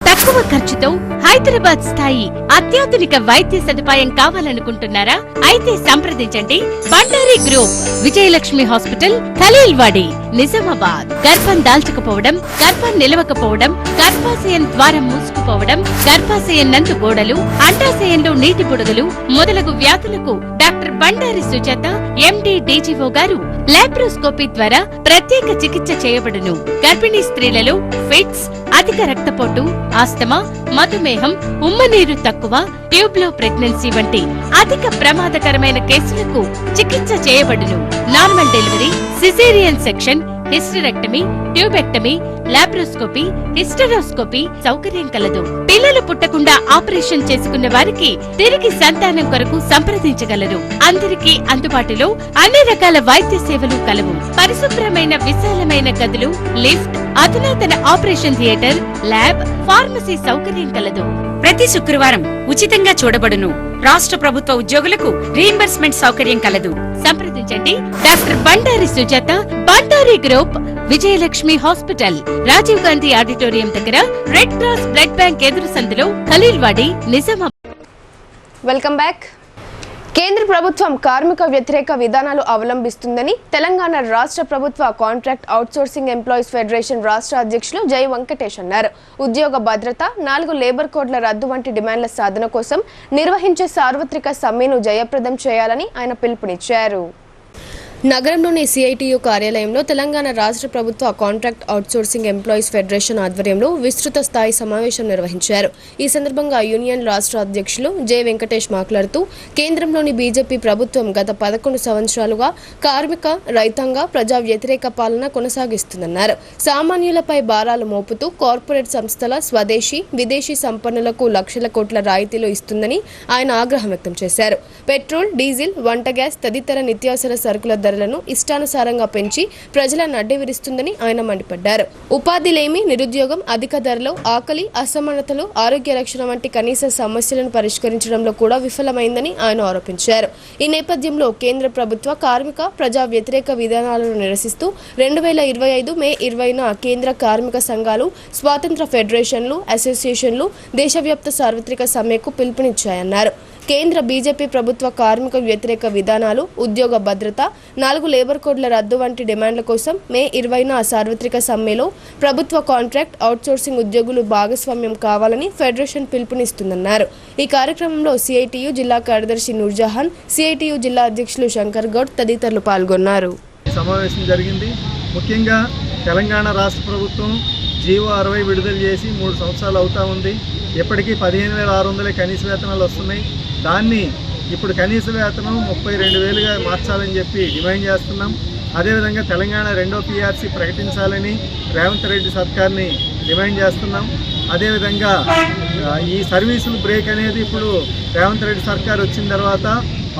తక్కువ ఖర్చుతో హైదరాబాద్ స్థాయి అత్యాధునిక వైద్య సదుపాయం కావాలనుకుంటున్నారా? అయితే సంప్రదించండి బండారి గ్రూప్, విజయలక్ష్మి హాస్పిటల్, ఖలీల్వాడి, నిజామాబాద్. గర్భం దాల్చకపోవడం, గర్భం నిలవకపోవడం, గర్భాశయం ద్వారం మూసుకుపోవడం, గర్భాశయం నందు గోడలు, అండాశయంలో నీటి బుడగలు మొదలగు వ్యాధులకు డాక్టర్ బండారి సుజాత ఎండి డీజీఓ గారు లాప్రోస్కోపీ ద్వారా ప్రత్యేక చికిత్స చేయబడును. గర్భిణీ స్త్రీలలో ఫిట్స్, అధిక రక్తపోటు, ఆస్తమా, మధుమేహం, ఉమ్మనీరు తక్కువ, ట్యూబ్లో ప్రెగ్నెన్సీ వంటి అధిక ప్రమాదకరమైన కేసులకు చికిత్స చేయబడును. Normal delivery, caesarean section, hysterectomy, tubectomy, laparoscopy, hysteroscopy సౌకర్యం కలదు. పిల్లలు పుట్టకుండా ఆపరేషన్ చేసుకున్న వారికి తిరిగి సంతానం కొరకు సంప్రదించగలరు. అందరికీ అందుబాటులో అన్ని రకాల వైద్య సేవలు కలవు. పరిశుభ్రమైన విశాలమైన గదులు, లిఫ్ట్, అధునాతన ఆపరేషన్ థియేటర్, ల్యాబ్, ఫార్మసీ సౌకర్యం కలదు. ప్రతి శుక్రవారం ఉచితంగా చూడబడును. రాష్ట్ర ప్రభుత్వ ఉద్యోగులకు రీయింబర్స్మెంట్ సౌకర్యం కలదు. సంప్రదించండి doctor Bandari Sujatha, Bandari group, Vijayalakshmi hospital, Rajiv Gandhi auditorium దగ్గర, రెడ్ క్రాస్ బ్లడ్ బ్యాంక్ ఎదురు సందులో, ఖలీల్వాడి, నిజామాబాద్. Welcome back. కేంద్ర ప్రభుత్వం కార్మిక వ్యతిరేక విధానాలు అవలంబిస్తుందని తెలంగాణ రాష్ట్ర ప్రభుత్వ కాంట్రాక్ట్ అవుట్సోర్సింగ్ ఎంప్లాయీస్ ఫెడరేషన్ రాష్ట్ర అధ్యక్షులు జై వెంకటేష్ అన్నారు. ఉద్యోగ భద్రత, 4 లేబర్ కోడ్ల రద్దు వంటి డిమాండ్ల సాధన కోసం నిర్వహించే సార్వత్రిక సమ్మెను జయప్రదం చేయాలని ఆయన పిలుపునిచ్చారు. నగరంలోని సిఐటియు కార్యాలయంలో తెలంగాణ రాష్ట్ర ప్రభుత్వ కాంట్రాక్ట్ అవుట్సోర్సింగ్ ఎంప్లాయీస్ ఫెడరేషన్ ఆధ్వర్యంలో విస్తృత స్థాయి సమావేశం నిర్వహించారు. ఈ సందర్భంగా యూనియన్ రాష్ట్ర అధ్యక్షులు జె వెంకటేష్ మాట్లాడుతూ కేంద్రంలోని బీజేపీ ప్రభుత్వం గత 11 సంవత్సరాలుగా కార్మిక, రైతాంగ, ప్రజా వ్యతిరేక పాలన కొనసాగిస్తుందన్నారు. సామాన్యులపై భారాలు మోపుతూ కార్పొరేట్ సంస్థల స్వదేశీ, విదేశీ సంపన్నులకు లక్షల కోట్ల రాయితీలు ఇస్తుందని ఆయన ఆగ్రహం వ్యక్తం చేశారు. పెట్రోల్, డీజిల్, వంట గ్యాస్ తదితర నిత్యావసర సరుకుల ధరలను ఇష్టానుసారంగా పెంచి ప్రజలను అడ్డవిరుస్తుందని ఆయన మండిపడ్డారు. ఉపాధి లేమి, నిరుద్యోగం, అధిక ధరలు, ఆకలి, అసమానతలు, ఆరోగ్య రక్షణ వంటి కనీస సమస్యలను పరిష్కరించడంలో కూడా విఫలమైందని ఆయన ఆరోపించారు. ఈ నేపథ్యంలో కేంద్ర ప్రభుత్వ కార్మిక ప్రజా వ్యతిరేక విధానాలను నిరసిస్తూ 2025 మే 20న కేంద్ర కార్మిక సంఘాలు, స్వాతంత్ర ఫెడరేషన్లు, అసోసియేషన్లు దేశవ్యాప్త సార్వత్రిక సమ్మెకు పిలుపునిచ్చాయన్నారు. కేంద్ర బీజేపీ ప్రభుత్వ కార్మిక వ్యతిరేక విధానాలు, ఉద్యోగ భద్రత, 4 లేబర్ కోడ్ల రద్దు వంటి డిమాండ్ల కోసం మే 20న సార్వత్రిక సమ్మెలో ప్రభుత్వ కాంట్రాక్ట్ అవుట్సోర్సింగ్ ఉద్యోగులు భాగస్వామ్యం కావాలని ఫెడరేషన్ పిలుపునిస్తుందన్నారు. ఈ కార్యక్రమంలో సిఐటియు జిల్లా కార్యదర్శి నూర్జహాన్, సిఐటియు జిల్లా అధ్యక్షులు శంకర్ గౌడ్ తదితరులు పాల్గొన్నారు. సమావేశం జరిగింది. ముఖ్యంగా తెలంగాణ రాష్ట్ర ప్రభుత్వం జీవో 60 విడుదల చేసి 3 సంవత్సరాలు అవుతా ఉంది. ఇప్పటికీ 15,600 కనీస వేతనాలు వస్తున్నాయి. దాన్ని ఇప్పుడు కనీస వేతనం 32,000గా మార్చాలని చెప్పి డిమాండ్ చేస్తున్నాం. అదేవిధంగా తెలంగాణ 2వ PRC ప్రకటించాలని రేవంత్ రెడ్డి సర్కార్ని డిమాండ్ చేస్తున్నాం. అదేవిధంగా ఈ సర్వీసులు బ్రేక్ అనేది ఇప్పుడు రేవంత్ రెడ్డి సర్కార్ వచ్చిన తర్వాత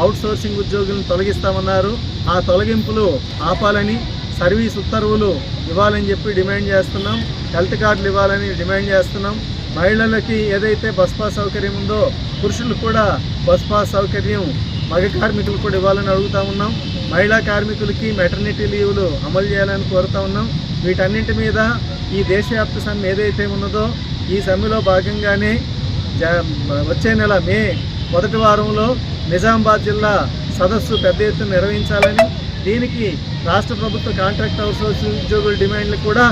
అవుట్ సోర్సింగ్ ఉద్యోగులను తొలగిస్తామన్నారు. ఆ తొలగింపులు ఆపాలని, సర్వీస్ ఉత్తర్వులు ఇవ్వాలని చెప్పి డిమాండ్ చేస్తున్నాం. హెల్త్ కార్డులు ఇవ్వాలని డిమాండ్ చేస్తున్నాం. మహిళలకి ఏదైతే బస్ పాస్ సౌకర్యం ఉందో పురుషులకు కూడా బస్ పాస్ సౌకర్యం మగ కార్మికులు కూడా ఇవ్వాలని అడుగుతూ ఉన్నాం. మహిళా కార్మికులకి మెటర్నిటీ లీవులు అమలు చేయాలని కోరుతూ ఉన్నాం. వీటన్నింటి మీద ఈ దేశవ్యాప్త సమ్మె ఏదైతే ఉన్నదో ఈ సమ్మెలో భాగంగానే వచ్చే నెల మే 1వ వారంలో నిజామాబాద్ జిల్లా సదస్సు పెద్ద ఎత్తున నిర్వహించాలని, దీనికి రాష్ట్ర ప్రభుత్వ కాంట్రాక్ట్ అవుట్సోర్సింగ్ ఉద్యోగుల డిమాండ్లు కూడా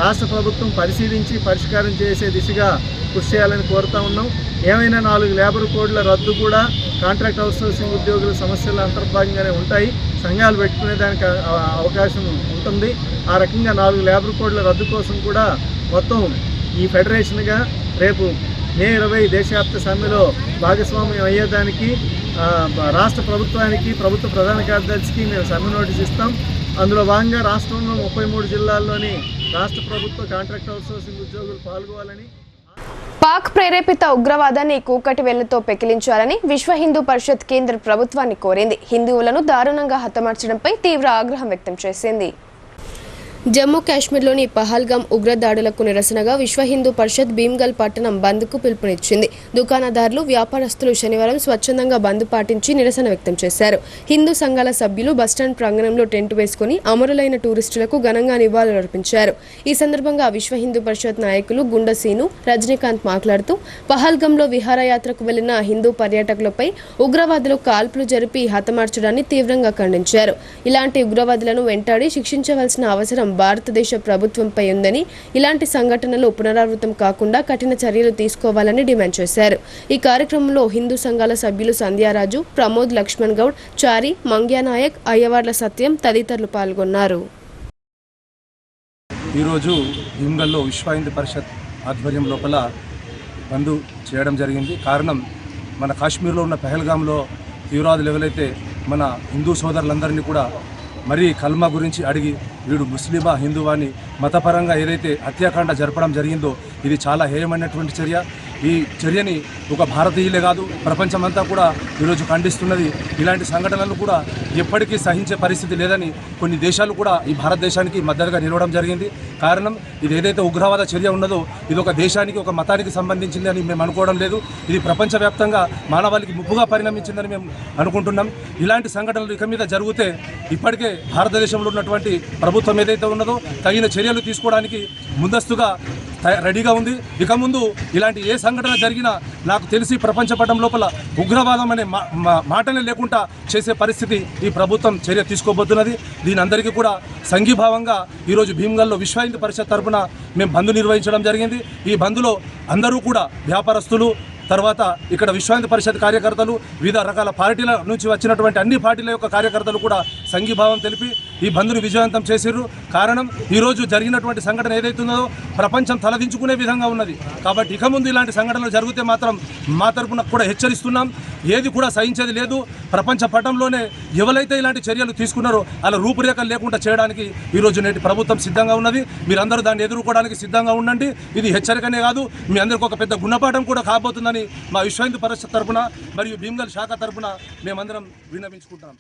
రాష్ట్ర ప్రభుత్వం పరిశీలించి పరిష్కారం చేసే దిశగా కృషి చేయాలని కోరుతా ఉన్నాం. ఏమైనా 4 లేబర్ కోడ్ల రద్దు కూడా కాంట్రాక్ట్ అవుట్సోర్సింగ్ ఉద్యోగుల సమస్యల అంతర్భాగంగానే ఉంటాయి. సంఘాలు పెట్టుకునే దానికి అవకాశం ఉంటుంది. ఆ రకంగా 4 లేబర్ కోడ్ల రద్దు కోసం కూడా మొత్తం ఈ ఫెడరేషన్గా రేపు మే 20 దేశవ్యాప్త సమ్మెలో భాగస్వామ్యం అయ్యేదానికి రాష్ట్ర ప్రభుత్వానికి, ప్రభుత్వ ప్రధాన కార్యదర్శికి మేము సమ్మె నోటీస్ ఇస్తాం. అందులో భాగంగా రాష్ట్రంలో 33 జిల్లాల్లోని రాష్ట్ర ప్రభుత్వ కాంట్రాక్ట్ అవుట్సోర్సింగ్ ఉద్యోగులు పాల్గొవాలని. పాక్ ప్రేరేపిత ఉగ్రవాదాన్ని కూకటి వేళ్లతో పెకిలించాలని విశ్వ హిందూ పరిషత్ కేంద్ర ప్రభుత్వాన్ని కోరింది. హిందువులను దారుణంగా హతమార్చడంపై తీవ్ర ఆగ్రహం వ్యక్తం చేసింది. జమ్మూ కాశ్మీర్లోని పహల్గామ్ ఉగ్రదాడులకు నిరసనగా విశ్వ హిందూ పరిషత్ భీమ్గల్ పట్టణం బంద్కు పిలుపునిచ్చింది. దుకాణదారులు, వ్యాపారస్తులు శనివారం స్వచ్ఛందంగా బంద్ పాటించి నిరసన వ్యక్తం చేశారు. హిందూ సంఘాల సభ్యులు బస్టాండ్ ప్రాంగణంలో టెంట్ వేసుకుని అమరులైన టూరిస్టులకు ఘనంగా నివాళులర్పించారు. ఈ సందర్భంగా విశ్వ హిందూ పరిషత్ నాయకులు గుండసీను, రజనీకాంత్ మాట్లాడుతూ పహల్గామ్లో విహారయాత్రకు వెళ్లిన హిందూ పర్యాటకులపై ఉగ్రవాదులు కాల్పులు జరిపి హతమార్చడాన్ని తీవ్రంగా ఖండించారు. ఇలాంటి ఉగ్రవాదులను వెంటాడి శిక్షించవలసిన అవసరం భారతదేశ ప్రభుత్వంపై ఉందని, ఇలాంటి సంఘటనలు పునరావృతం కాకుండా కఠిన చర్యలు తీసుకోవాలని డిమాండ్ చేశారు. ఈ కార్యక్రమంలో హిందూ సంఘాల సభ్యులు సంధ్యారాజు, ప్రమోద్, లక్ష్మణ్ గౌడ్, చారి, మంగ్యానాయక్, అయ్యవార్ల సత్యం తదితరులు పాల్గొన్నారు. ఈరోజు భీమ్గల్లో విశ్వ హిందూ పరిషత్ ఆధ్వర్యం లోపల బంద్ చేయడం జరిగింది. కారణం మన కాశ్మీర్లో ఉన్న పహల్గామ్లో తీవ్రవాదులు ఎవరైతే మన హిందూ సోదరులందరినీ కూడా మరీ కల్మా గురించి అడిగి వీడు ముస్లిమా హిందువా అని మతపరంగా ఏదైతే హత్యాకాండ జరపడం జరిగిందో ఇది చాలా హేయమైనటువంటి చర్య. ఈ చర్యని ఒక భారతీయులే కాదు ప్రపంచమంతా కూడా ఈరోజు ఖండిస్తున్నది. ఇలాంటి సంఘటనలు కూడా ఎప్పటికీ సహించే పరిస్థితి లేదని కొన్ని దేశాలు కూడా ఈ భారతదేశానికి మద్దతుగా నిలవడం జరిగింది. కారణం ఇది ఏదైతే ఉగ్రవాద చర్య ఉన్నదో ఇది ఒక దేశానికి, ఒక మతానికి సంబంధించింది అని మేము అనుకోవడం లేదు. ఇది ప్రపంచవ్యాప్తంగా మానవాళికి ముప్పుగా పరిణమించిందని మేము అనుకుంటున్నాం. ఇలాంటి సంఘటనలు ఇక మీద జరిగితే ఇప్పటికే భారతదేశంలో ఉన్నటువంటి ప్రభుత్వం ఏదైతే ఉన్నదో తగిన చర్యలు తీసుకోవడానికి ముందస్తుగా రెడీగా ఉంది. ఇక ముందు ఇలాంటి ఏ సంఘటన జరిగినా నాకు తెలిసి ప్రపంచ పటం లోపల ఉగ్రవాదం అనే మాటనే లేకుండా చేసే పరిస్థితి ఈ ప్రభుత్వం చర్య తీసుకోబోతున్నది. దీని అందరికీ కూడా సంఘీభావంగా ఈరోజు భీమ్గల్లో విశ్వ హిందూ పరిషత్ తరఫున మేము బంద్ నిర్వహించడం జరిగింది. ఈ బంద్లో అందరూ కూడా వ్యాపారస్తులు, తర్వాత ఇక్కడ విశ్వ హిందూ పరిషత్ కార్యకర్తలు, వివిధ రకాల పార్టీల నుంచి వచ్చినటువంటి అన్ని పార్టీల యొక్క కార్యకర్తలు కూడా సంఘీభావం తెలిపి ఈ బంద్ను విజయవంతం చేసిర్రు. కారణం ఈరోజు జరిగినటువంటి సంఘటన ఏదైతుందో ప్రపంచం తలదించుకునే విధంగా ఉన్నది. కాబట్టి ఇక ముందు ఇలాంటి సంఘటనలు జరిగితే మాత్రం మా తరపున కూడా హెచ్చరిస్తున్నాం. ఏది కూడా సహించేది లేదు. ప్రపంచ పటంలోనే ఎవరైతే ఇలాంటి చర్యలు తీసుకున్నారో అలా రూపురేఖలు లేకుండా చేయడానికి ఈరోజు నేటి ప్రభుత్వం సిద్ధంగా ఉన్నది. మీరందరూ దాన్ని ఎదుర్కోవడానికి సిద్ధంగా ఉండండి. ఇది హెచ్చరికనే కాదు, మీ అందరికీ ఒక పెద్ద గుణపాఠం కూడా కాబోతుందని మా విశ్వ హిందూ పరిషత్ తరఫున మరియు భీమ్గల్ శాఖ తరఫున మేమందరం విన్నవించుకుంటాం.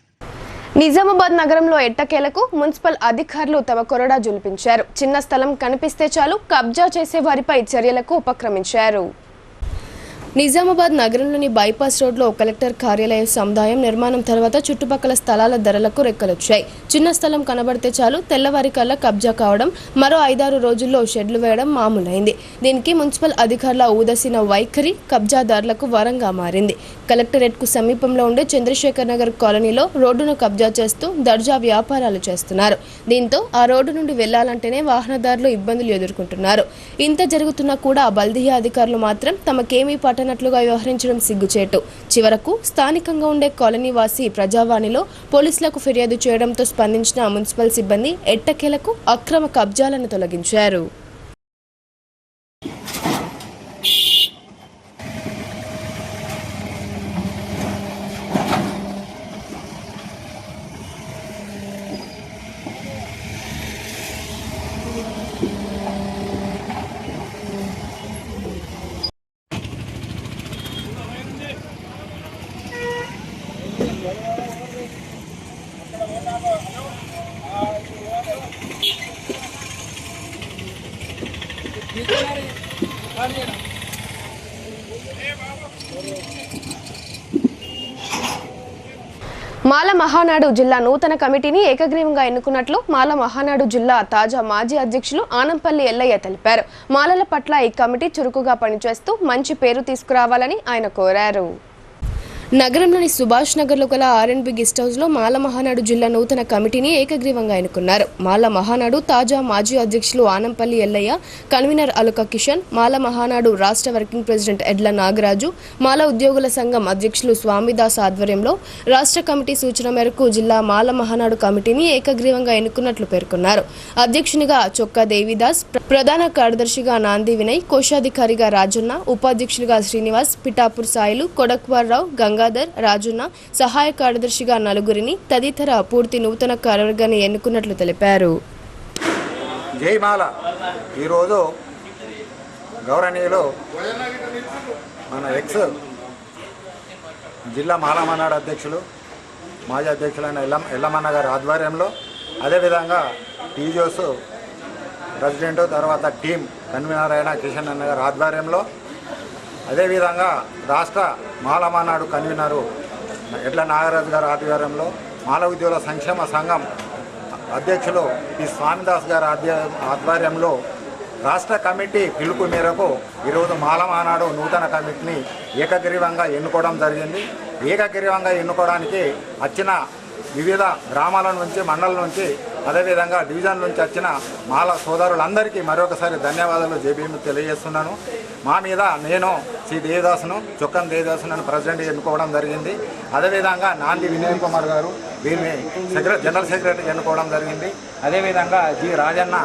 నిజామాబాద్ నగరంలో ఎట్టకేలకు మున్సిపల్ అధికారులు తమ కొరడా జులిపించారు. చిన్న స్థలం కనిపిస్తే చాలు కబ్జా చేసే వారిపై చర్యలకు ఉపక్రమించారు. నిజామాబాద్ నగరంలోని బైపాస్ రోడ్లో కలెక్టర్ కార్యాలయ సముదాయం నిర్మాణం తర్వాత చుట్టుపక్కల స్థలాల ధరలకు రెక్కలొచ్చాయి. చిన్న స్థలం కనబడితే చాలు తెల్లవారి కల్లా కబ్జా కావడం, మరో 5-6 రోజుల్లో షెడ్లు వేయడం మామూలైంది. దీనికి మున్సిపల్ అధికారుల ఊదసిన వైఖరి కబ్జాదారులకు వరంగా మారింది. కలెక్టరేట్కు సమీపంలో ఉండే చంద్రశేఖర్ నగర్ కాలనీలో రోడ్డును కబ్జా చేస్తూ దర్జా వ్యాపారాలు చేస్తున్నారు. దీంతో ఆ రోడ్డు నుండి వెళ్లాలంటేనే వాహనదారులు ఇబ్బందులు ఎదుర్కొంటున్నారు. ఇంత జరుగుతున్నా కూడా బల్దియా అధికారులు మాత్రం తమకేమీ పట్టనట్లుగా వ్యవహరించడం సిగ్గుచేటు. చివరకు స్థానికంగా ఉండే కాలనీ వాసి ప్రజావాణిలో పోలీసులకు ఫిర్యాదు చేయడంతో స్పందించిన మున్సిపల్ సిబ్బంది ఎట్టకేలకు అక్రమ కబ్జాలను తొలగించారు. మాల మహానాడు జిల్లా నూతన కమిటీని ఏకగ్రీవంగా ఎన్నుకున్నట్లు మాల మహానాడు జిల్లా తాజా మాజీ అధ్యక్షులు ఆనంపల్లి ఎల్లయ్య తెలిపారు. మాలల పట్ల ఈ కమిటీ చురుకుగా పనిచేస్తూ మంచి పేరు తీసుకురావాలని ఆయన కోరారు. నగరంలోని సుభాష్ నగర్లో గల R&B గెస్ట్ హౌస్లో మాల మహానాడు జిల్లా నూతన కమిటీని ఏకగ్రీవంగా ఎన్నుకున్నారు. మాల మహానాడు తాజా మాజీ అధ్యక్షులు ఆనంపల్లి ఎల్లయ్య, కన్వీనర్ అలుక కిషన్, మాల మహానాడు రాష్ట్ర వర్కింగ్ ప్రెసిడెంట్ ఎడ్ల నాగరాజు, మాల ఉద్యోగుల సంఘం అధ్యక్షులు స్వామిదాస్ ఆధ్వర్యంలో రాష్ట్ర కమిటీ సూచన మేరకు జిల్లా మాల మహానాడు కమిటీని ఏకగ్రీవంగా ఎన్నుకున్నట్లు పేర్కొన్నారు. అధ్యక్షునిగా చొక్కా దేవిదాస్, ప్రధాన కార్యదర్శిగా నాంది వినయ్, కోశాధికారిగా రాజన్న, ఉపాధ్యక్షులుగా శ్రీనివాస్, పిఠాపూర్ సాయిలు, కొడక్వార్రావు, గంగాధర్, రాజున్న, సహాయ కార్యదర్శిగా నలుగురిని తదితర పూర్తి నూతన కార్యవర్గాన్ని ఎన్నుకున్నట్లు తెలిపారు. జైమాల ఈరోజు గౌరవనీయులు మన ఎక్స్ జిల్లా మాలమనాడు అధ్యక్షులు మాజీ అధ్యక్షులైన ఎల్లమన్న గారి ఆధ్వర్యంలో, అదేవిధంగా టీజోస్ ప్రెసిడెంట్ తర్వాత టీం కన్వీనర్ అయిన కిషన్ అన్న గారి ఆధ్వర్యంలో, అదేవిధంగా రాష్ట్ర మాలమనాడు కన్వీనరు ఎడ్ల నాగరాజు గారి ఆధ్వర్యంలో, మాల ఉద్యోగుల సంక్షేమ సంఘం అధ్యక్షులు పి స్వామిదాస్ గారి ఆధ్వర్యంలో రాష్ట్ర కమిటీ పిలుపు మేరకు ఈరోజు మాలమనాడు నూతన కమిటీని ఏకగ్రీవంగా ఎన్నుకోవడం జరిగింది. ఏకగ్రీవంగా ఎన్నుకోవడానికి వచ్చిన వివిధ గ్రామాల నుంచి, మండలం నుంచి, అదేవిధంగా డివిజన్ నుంచి వచ్చిన మాల సోదరులందరికీ మరొకసారి ధన్యవాదాలు జేబీఎం తెలియజేస్తున్నాను. మా మీద నేను శ్రీ దేవదాసును, చొక్కన్ దేవదాసును ప్రెసిడెంట్ ఎన్నుకోవడం జరిగింది. అదేవిధంగా నాంది వినయ్ కుమార్ గారు వీరిని జనరల్ సెక్రటరీ ఎన్నుకోవడం జరిగింది. అదేవిధంగా జి రాజన్న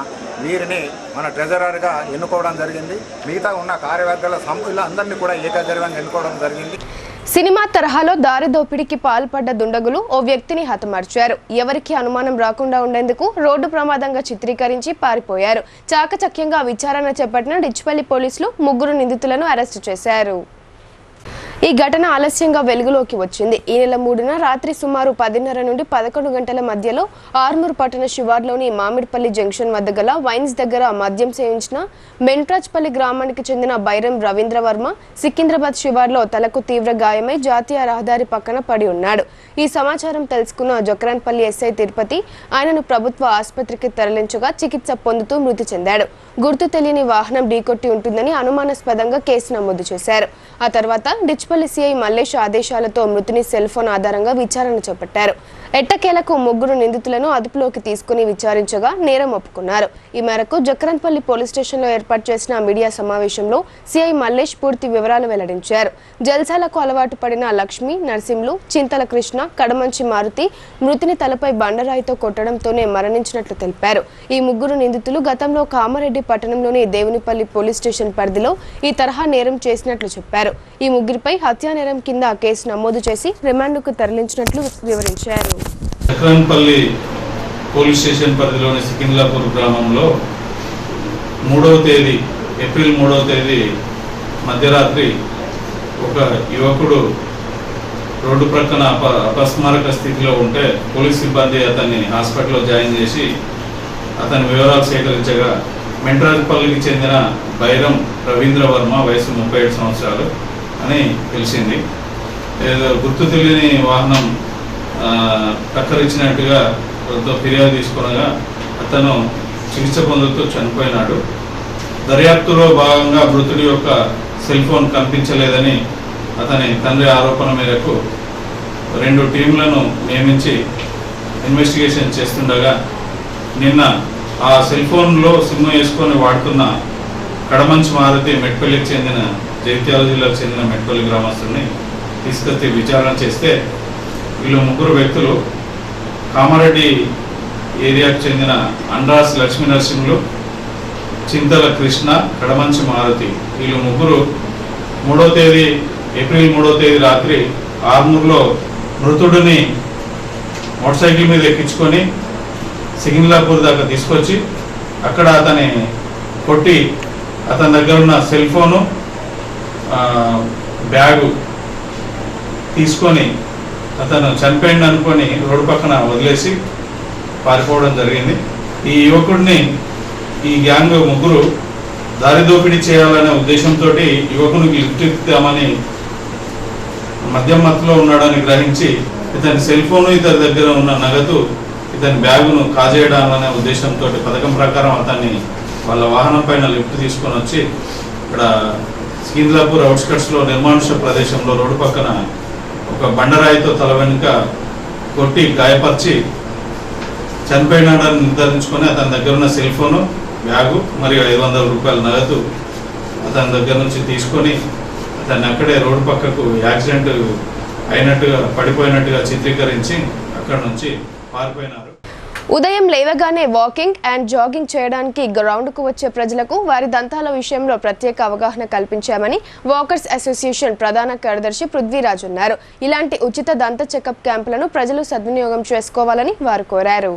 వీరిని మన ట్రెజరర్గా ఎన్నుకోవడం జరిగింది. మిగతా ఉన్న కార్యవర్గాల సభ్యులు అందరినీ కూడా ఏకగ్రీవంగా ఎన్నుకోవడం జరిగింది. సినిమా తరహాలో దారి దోపిడీకి పాల్పడ్డ దుండగులు ఓ వ్యక్తిని హతమార్చారు. ఎవరికి అనుమానం రాకుండా ఉండేందుకు రోడ్డు ప్రమాదంగా చిత్రీకరించి పారిపోయారు. చాకచక్యంగా విచారణ చేపట్టిన డిచ్పల్లి పోలీసులు 3 నిందితులను అరెస్టు చేశారు. ఈ ఘటన ఆలస్యంగా వెలుగులోకి వచ్చింది. ఈ నెల 3న రాత్రి సుమారు 10:30 నుండి 11 గంటల మధ్యలో ఆర్మూర్ పట్టణ శివార్లోని మామిడిపల్లి జంక్షన్ వద్ద గల వైన్స్ దగ్గర మద్యం సేవించిన మెంట్రాజ్పల్లి గ్రామానికి చెందిన బైరం రవీంద్రవర్మ సికింద్రాబాద్ శివార్లో తలకు తీవ్ర గాయమై జాతీయ రహదారి పక్కన పడి ఉన్నాడు. ఈ సమాచారం తెలుసుకున్న జొక్రాన్పల్లి ఎస్ఐ తిరుపతి ఆయనను ప్రభుత్వ ఆసుపత్రికి తరలించగా చికిత్స పొందుతూ మృతి చెందాడు. గుర్తు తెలియని వాహనం ఢీకొట్టి ఉంటుందని అనుమానాస్పదంగా కేసు నమోదు చేశారు. ఆ తర్వాత డిచ్పల్లి సిఐ మల్లేష్ ఆదేశాలతో మృతుని సెల్ ఫోన్ ఆధారంగా విచారణ చేపట్టారు. ఎట్టకేలకు 3 నిందితులను అదుపులోకి తీసుకుని విచారించగా నేరం ఒప్పుకున్నారు. ఈ మేరకు జక్రన్పల్లి పోలీస్ స్టేషన్లో ఏర్పాటు చేసిన మీడియా సమావేశంలో సిఐ మల్లేష్ పూర్తి వివరాలు వెల్లడించారు. జల్సాలకు అలవాటు పడిన లక్ష్మి, నర్సింలు, చింతల కృష్ణ, కడమంచి మారుతి మృతిని తలపై బండరాయితో కొట్టడంతోనే మరణించినట్లు తెలిపారు. ఈ 3 నిందితులు గతంలో కామారెడ్డి పట్టణంలోని దేవునిపల్లి పోలీస్ స్టేషన్ పరిధిలో ఈ తరహా నేరం చేసినట్లు చెప్పారు. ఈ 3పై హత్యా నేరం కింద కేసు నమోదు చేసి రిమాండ్కు తరలించినట్లు వివరించారు. జక్రన్పల్లి పోలీస్ స్టేషన్ పరిధిలోని సికింద్రాపూర్ గ్రామంలో 3వ తేదీ ఏప్రిల్ 3వ తేదీ మధ్యరాత్రి ఒక యువకుడు రోడ్డు ప్రక్కన అపస్మారక స్థితిలో ఉంటే పోలీస్ సిబ్బంది అతన్ని హాస్పిటల్లో జాయిన్ చేసి అతని వివరాలు సేకరించగా మెంట్రాజ్పల్లికి చెందిన బైరం రవీంద్ర వర్మ, వయసు 37 సంవత్సరాలు అని తెలిసింది. ఏదో గుర్తు తెలియని వాహనం టక్కరిచ్చినట్టుగా ఫిర్యాదు తీసుకునగా అతను చికిత్స పొందుతూ చనిపోయినాడు. దర్యాప్తులో భాగంగా మృతుడి యొక్క సెల్ ఫోన్ కనిపించలేదని అతని తండ్రి ఆరోపణ మేరకు 2 టీంలను నియమించి ఇన్వెస్టిగేషన్ చేస్తుండగా నిన్న ఆ సెల్ ఫోన్లో సిమ్ వేసుకొని వాడుతున్న కడమంచి మారుతి మెట్పల్లికి చెందిన జగిత్యాల జిల్లాకు చెందిన మెట్పల్లి గ్రామస్తుల్ని తీసుకొచ్చి విచారణ చేస్తే వీళ్ళు 3 వ్యక్తులు కామారెడ్డి ఏరియాకు చెందిన అండ్రాస్ లక్ష్మీ నరసింహులు, చింతల కృష్ణ, కడమంచి మారుతి, వీళ్ళు 3 ఏప్రిల్ 3వ తేదీ రాత్రి ఆర్మూర్లో మృతుడిని మోటార్ సైకిల్ మీద ఎక్కించుకొని సికింద్లాపూర్ దాకా తీసుకొచ్చి అక్కడ అతని కొట్టి అతని దగ్గర ఉన్న సెల్ ఫోను, బ్యాగు తీసుకొని అతను చనిపోయింది అనుకొని రోడ్డు పక్కన వదిలేసి పారిపోవడం జరిగింది. ఈ యువకుడిని ఈ గ్యాంగ్ 3 దారి దోపిడీ చేయాలనే ఉద్దేశంతో యువకునికి లిఫ్ట్ ఇద్దామని మద్యం మత్తులో ఉన్నాడని గ్రహించి ఇతని సెల్ ఫోను, ఇతని దగ్గర ఉన్న నగదు, ఇతని బ్యాగును కాజేయడాలనే ఉద్దేశంతో పథకం ప్రకారం అతన్ని వాళ్ళ వాహనం పైన లిఫ్ట్ తీసుకొని వచ్చి ఇక్కడ సికింద్లాపూర్ అవుట్స్కట్స్లో నిర్మానుష్య ప్రదేశంలో రోడ్డు పక్కన ఒక బండరాయితో తల వెనుక కొట్టి గాయపరిచి చనిపోయినాడని నిర్ధారించుకొని అతని దగ్గర ఉన్న సెల్ ఫోను, బ్యాగు మరియు 500 రూపాయల నగదు అతని దగ్గర నుంచి తీసుకొని అతన్ని అక్కడే రోడ్డు పక్కకు యాక్సిడెంట్ అయినట్టుగా పడిపోయినట్టుగా చిత్రీకరించి అక్కడ నుంచి పారిపోయినారు. ఉదయం లేవగానే వాకింగ్ అండ్ జాగింగ్ చేయడానికి గ్రౌండ్కు వచ్చే ప్రజలకు వారి దంతాల విషయంలో ప్రత్యేక అవగాహన కల్పించామని వాకర్స్ అసోసియేషన్ ప్రధాన కార్యదర్శి పృథ్వీరాజ్ అన్నారు. ఇలాంటి ఉచిత దంత చెకప్ క్యాంపులను ప్రజలు సద్వినియోగం చేసుకోవాలని వారు కోరారు.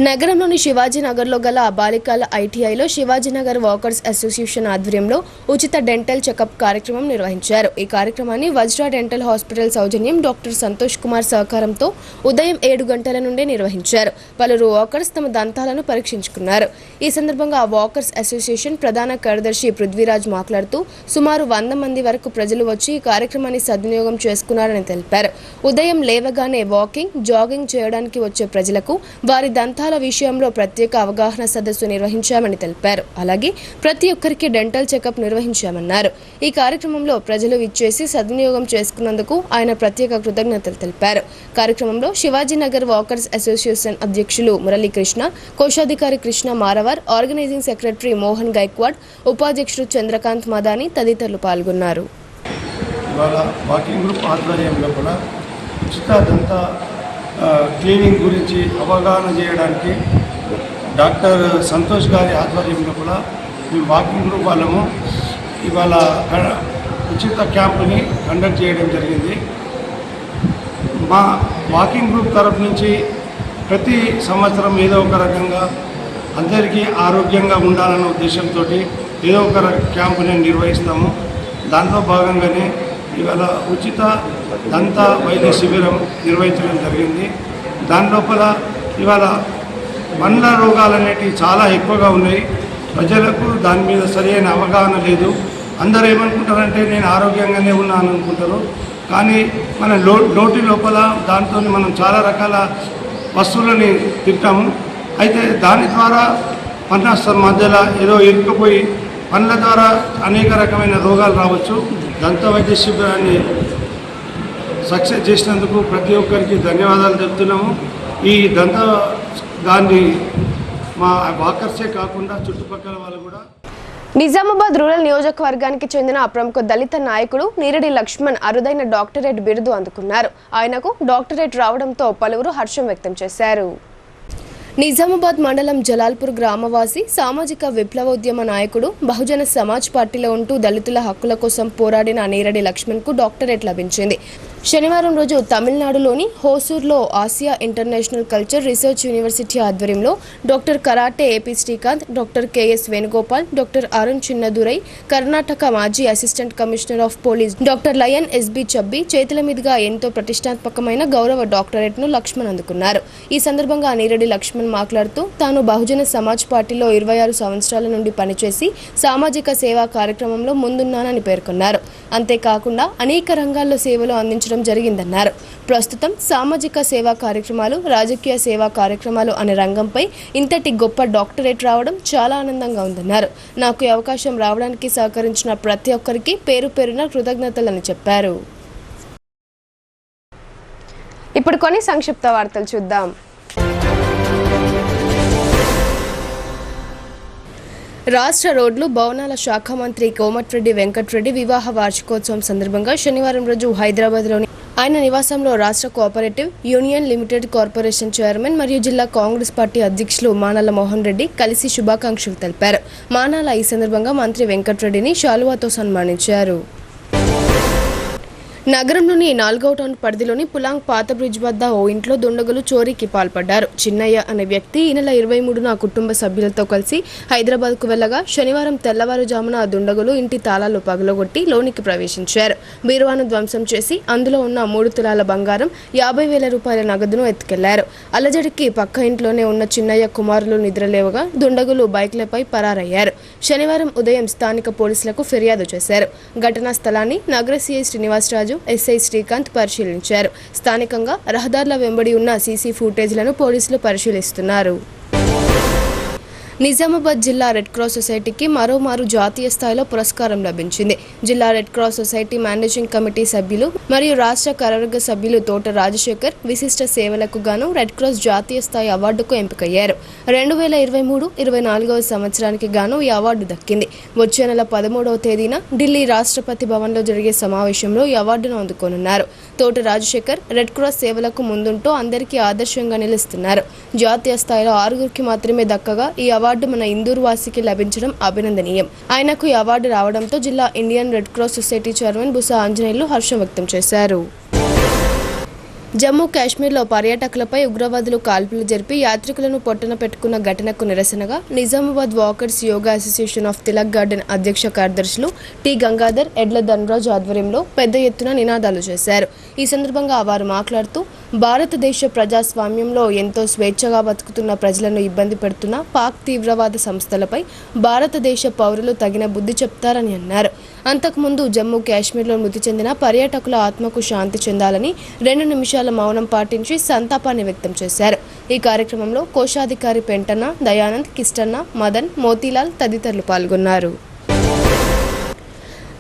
నగరంలోని శివాజీనగర్లో గల బాలికల ఐటీఐలో శివాజీనగర్ వాకర్స్ అసోసియేషన్ ఆధ్వర్యంలో ఉచిత డెంటల్ చెకప్ కార్యక్రమం నిర్వహించారు. ఈ కార్యక్రమాన్ని వజ్రా డెంటల్ హాస్పిటల్ సౌజన్యం డాక్టర్ సంతోష్ కుమార్ సహకారంతో ఉదయం 7 గంటల నుండే నిర్వహించారు. పలువురు వాకర్స్ తమ దంతాలను పరీక్షించుకున్నారు. ఈ సందర్భంగా వాకర్స్ అసోసియేషన్ ప్రధాన కార్యదర్శి పృథ్వీరాజ్ మాట్లాడుతూ సుమారు 100 మంది వరకు ప్రజలు వచ్చి ఈ కార్యక్రమాన్ని సద్వినియోగం చేసుకున్నారని తెలిపారు. ఉదయం లేవగానే వాకింగ్, జాగింగ్ చేయడానికి వచ్చే ప్రజలకు వారి దంతాల విషయంలో ప్రత్యేక అవగాహన సదస్సు నిర్వహించామని తెలిపారు. అలాగే ప్రతి ఒక్కరికి డెంటల్ చెకప్ నిర్వహించామన్నారు. ఈ కార్యక్రమంలో ప్రజలు విచ్చేసి సద్వినియోగం చేసుకున్నందుకు ఆయన ప్రత్యేక కృతజ్ఞతలు తెలిపారు. కార్యక్రమంలో శివాజీనగర్ వాకర్స్ అసోసియేషన్ అధ్యక్షులు మురళీకృష్ణ, కోశాధికారి కృష్ణ మారవర్, ఆర్గనైజింగ్ సెక్రటరీ మోహన్ గైక్వాడ్, ఉపాధ్యక్షుడు చంద్రకాంత్ మదాని తదితరులు పాల్గొన్నారు. క్లీనింగ్ గురించి అవగాహన చేయడానికి డాక్టర్ సంతోష్ గారి ఆధ్వర్యంలో కూడా మేము వాకింగ్ గ్రూప్ వాళ్ళము ఇవాళ ఉచిత క్యాంపుని కండక్ట్ చేయడం జరిగింది. మా వాకింగ్ గ్రూప్ తరఫు నుంచి ప్రతి సంవత్సరం ఏదో ఒక రకంగా అందరికీ ఆరోగ్యంగా ఉండాలన్న ఉద్దేశంతో ఏదో ఒక క్యాంపుని నిర్వహిస్తాము. దాంట్లో భాగంగానే ఇవాళ ఉచిత దంత వైద్య శిబిరం నిర్వహించడం జరిగింది. దాని లోపల ఇవాళ పండ్ల రోగాలు అనేటివి చాలా ఎక్కువగా ఉన్నాయి. ప్రజలకు దాని మీద సరైన అవగాహన లేదు. అందరూ ఏమనుకుంటారంటే నేను ఆరోగ్యంగానే ఉన్నాను అనుకుంటారు. కానీ మన నోటి లోపల దాంతో మనం చాలా రకాల వస్తువులని తింటాము. అయితే దాని ద్వారా పన్న మధ్యలో ఏదో ఇరుక్కుపోయి పండ్ల ద్వారా అనేక రకమైన రోగాలు రావచ్చు. దంత వైద్య శిబిరాన్ని సక్సెస్ చేసినందుకు ప్రతి ఒక్కరికి ధన్యవాదాలు చెప్తున్నాము. ఈ దంత దాన్ని మా వాకర్సే కాకుండా చుట్టుపక్కల వాళ్ళు కూడా. నిజామాబాద్ రూరల్ నియోజకవర్గానికి చెందిన ప్రముఖ దళిత నాయకుడు నీరడి లక్ష్మణ్ అరుదైన డాక్టరేట్ బిరుదు అందుకున్నారు. ఆయనకు డాక్టరేట్ రావడంతో పలువురు హర్షం వ్యక్తం చేశారు. నిజామాబాద్ మండలం జలాల్పూర్ గ్రామవాసి, సామాజిక విప్లవోద్యమ నాయకుడు, బహుజన సమాజ్ పార్టీలో ఉంటూ దళితుల హక్కుల కోసం పోరాడిన నీరడి లక్ష్మణ్కు డాక్టరేట్ లభించింది. శనివారం రోజు తమిళనాడులోని హోసూర్లో Asia international culture research university ఆధ్వర్యంలో doctor karate AP Srikanth, doctor KS Venugopal, doctor Arun Chinnadurai, Karnataka మాజీ assistant commissioner of police doctor lion SB Chabbi చేతుల మీదుగా ఎంతో ప్రతిష్టాత్మకమైన గౌరవ డాక్టరేట్ను లక్ష్మణ్ అందుకున్నారు. ఈ సందర్భంగా నీరెడ్డి లక్ష్మణ్ మాట్లాడుతూ తాను బహుజన సమాజ్ పార్టీలో 26 సంవత్సరాల నుండి పనిచేసి సామాజిక సేవా కార్యక్రమంలో ముందున్నానని పేర్కొన్నారు. అంతేకాకుండా అనేక రంగాల్లో సేవలు అందించడం జరిగిందన్నారు. ప్రస్తుతం సామాజిక సేవా కార్యక్రమాలు, రాజకీయ సేవా కార్యక్రమాలు అనే రంగంపై ఇంతటి గొప్ప డాక్టరేట్ రావడం చాలా ఆనందంగా ఉందన్నారు. నాకు ఈ అవకాశం రావడానికి సహకరించిన ప్రతి ఒక్కరికి పేరు పేరున కృతజ్ఞతలని చెప్పారు. ఇప్పుడు కొన్ని సంక్షిప్త వార్తలు చూద్దాం. రాష్ట్ర రోడ్లు భవనాల శాఖ మంత్రి కోమటిరెడ్డి వెంకటరెడ్డి వివాహ వార్షికోత్సవం సందర్భంగా శనివారం రోజు హైదరాబాద్లోని ఆయన నివాసంలో రాష్ట్ర cooperative union limited corporation chairman మరియు జిల్లా కాంగ్రెస్ పార్టీ అధ్యక్షులు మానాల మోహన్ రెడ్డి కలిసి శుభాకాంక్షలు తెలిపారు. మానాల ఈ సందర్భంగా మంత్రి వెంకటరెడ్డిని శాలువాతో సన్మానించారు. నగరంలోని 4వ టౌన్ పరిధిలోని పులాంగ్ పాత బ్రిడ్జ్ వద్ద ఓ ఇంట్లో దుండగులు చోరీకి పాల్పడ్డారు. చిన్నయ్య అనే వ్యక్తి ఈ నెల 23న కుటుంబ సభ్యులతో కలిసి హైదరాబాద్కు వెళ్లగా శనివారం తెల్లవారుజామున దుండగులు ఇంటి తాళాలు పగలగొట్టి లోనికి ప్రవేశించారు. బీరువాను ధ్వంసం చేసి అందులో ఉన్న 3 తులాల బంగారం, 50,000 రూపాయల నగదును ఎత్తుకెళ్లారు. అలజడికి పక్క ఇంట్లోనే ఉన్న చిన్నయ్య కుమారులు నిద్రలేవగా దుండగులు బైక్లపై పరారయ్యారు. శనివారం ఉదయం స్థానిక పోలీసులకు ఫిర్యాదు చేశారు. ఘటనా స్థలాన్ని నగర సీఐ శ్రీనివాసరాజు, ఎస్ఐ శ్రీకాంత్ పరిశీలించారు. స్థానికంగా రహదారుల వెంబడి ఉన్న సీసీ ఫుటేజ్లను పోలీసులు పరిశీలిస్తున్నారు. నిజామాబాద్ జిల్లా రెడ్ క్రాస్ సొసైటీకి మరోమారు జాతీయ స్థాయిలో పురస్కారం లభించింది. జిల్లా red cross society managing committee సభ్యులు మరియు రాష్ట్ర కార్యవర్గ సభ్యులు తోట రాజశేఖర్ విశిష్ట సేవలకు గాను రెడ్ క్రాస్ జాతీయ స్థాయి అవార్డుకు ఎంపికయ్యారు. 2023-24 సంవత్సరానికి గాను ఈ అవార్డు దక్కింది. వచ్చే నెల 13వ తేదీన ఢిల్లీ రాష్ట్రపతి భవన్లో జరిగే సమావేశంలో ఈ అవార్డును అందుకోనున్నారు. తోట రాజశేఖర్ రెడ్ క్రాస్ సేవలకు ముందుంటూ అందరికీ ఆదర్శంగా నిలుస్తున్నారు. జాతీయ స్థాయిలో 6గురికి మాత్రమే దక్కగా ఈ అవార్డు మన ఇందూరు వాసికి లభించడం అభినందనీయం. ఆయనకు ఈ అవార్డు రావడంతో జిల్లా Indian red cross society chairman Busa Anjaneyulu హర్షం వ్యక్తం చేశారు. జమ్మూ కాశ్మీర్లో పర్యాటకులపై ఉగ్రవాదులు కాల్పులు జరిపి యాత్రికులను పొట్టన పెట్టుకున్న ఘటనకు నిరసనగా Nizamabad walkers yoga association of Tilak garden అధ్యక్ష కార్యదర్శులు టి గంగాధర్, ఎడ్ల ధనరాజు ఆధ్వర్యంలో పెద్ద ఎత్తున నినాదాలు చేశారు. ఈ సందర్భంగా వారు మాట్లాడుతూ భారతదేశ ప్రజాస్వామ్యంలో ఎంతో స్వేచ్ఛగా బతుకుతున్న ప్రజలను ఇబ్బంది పెడుతున్న పాక్ తీవ్రవాద సంస్థలపై భారతదేశ పౌరులు తగిన బుద్ధి చెప్తారని అన్నారు. అంతకుముందు జమ్మూ కాశ్మీర్లో మృతి చెందిన పర్యాటకుల ఆత్మకు శాంతి చెందాలని 2 నిమిషాల మౌనం పాటించి సంతాపాన్ని వ్యక్తం చేశారు. ఈ కార్యక్రమంలో కోశాధికారి పెంటన్న, దయానంద్, కిష్టన్న, మదన్, మోతీలాల్ తదితరులు పాల్గొన్నారు.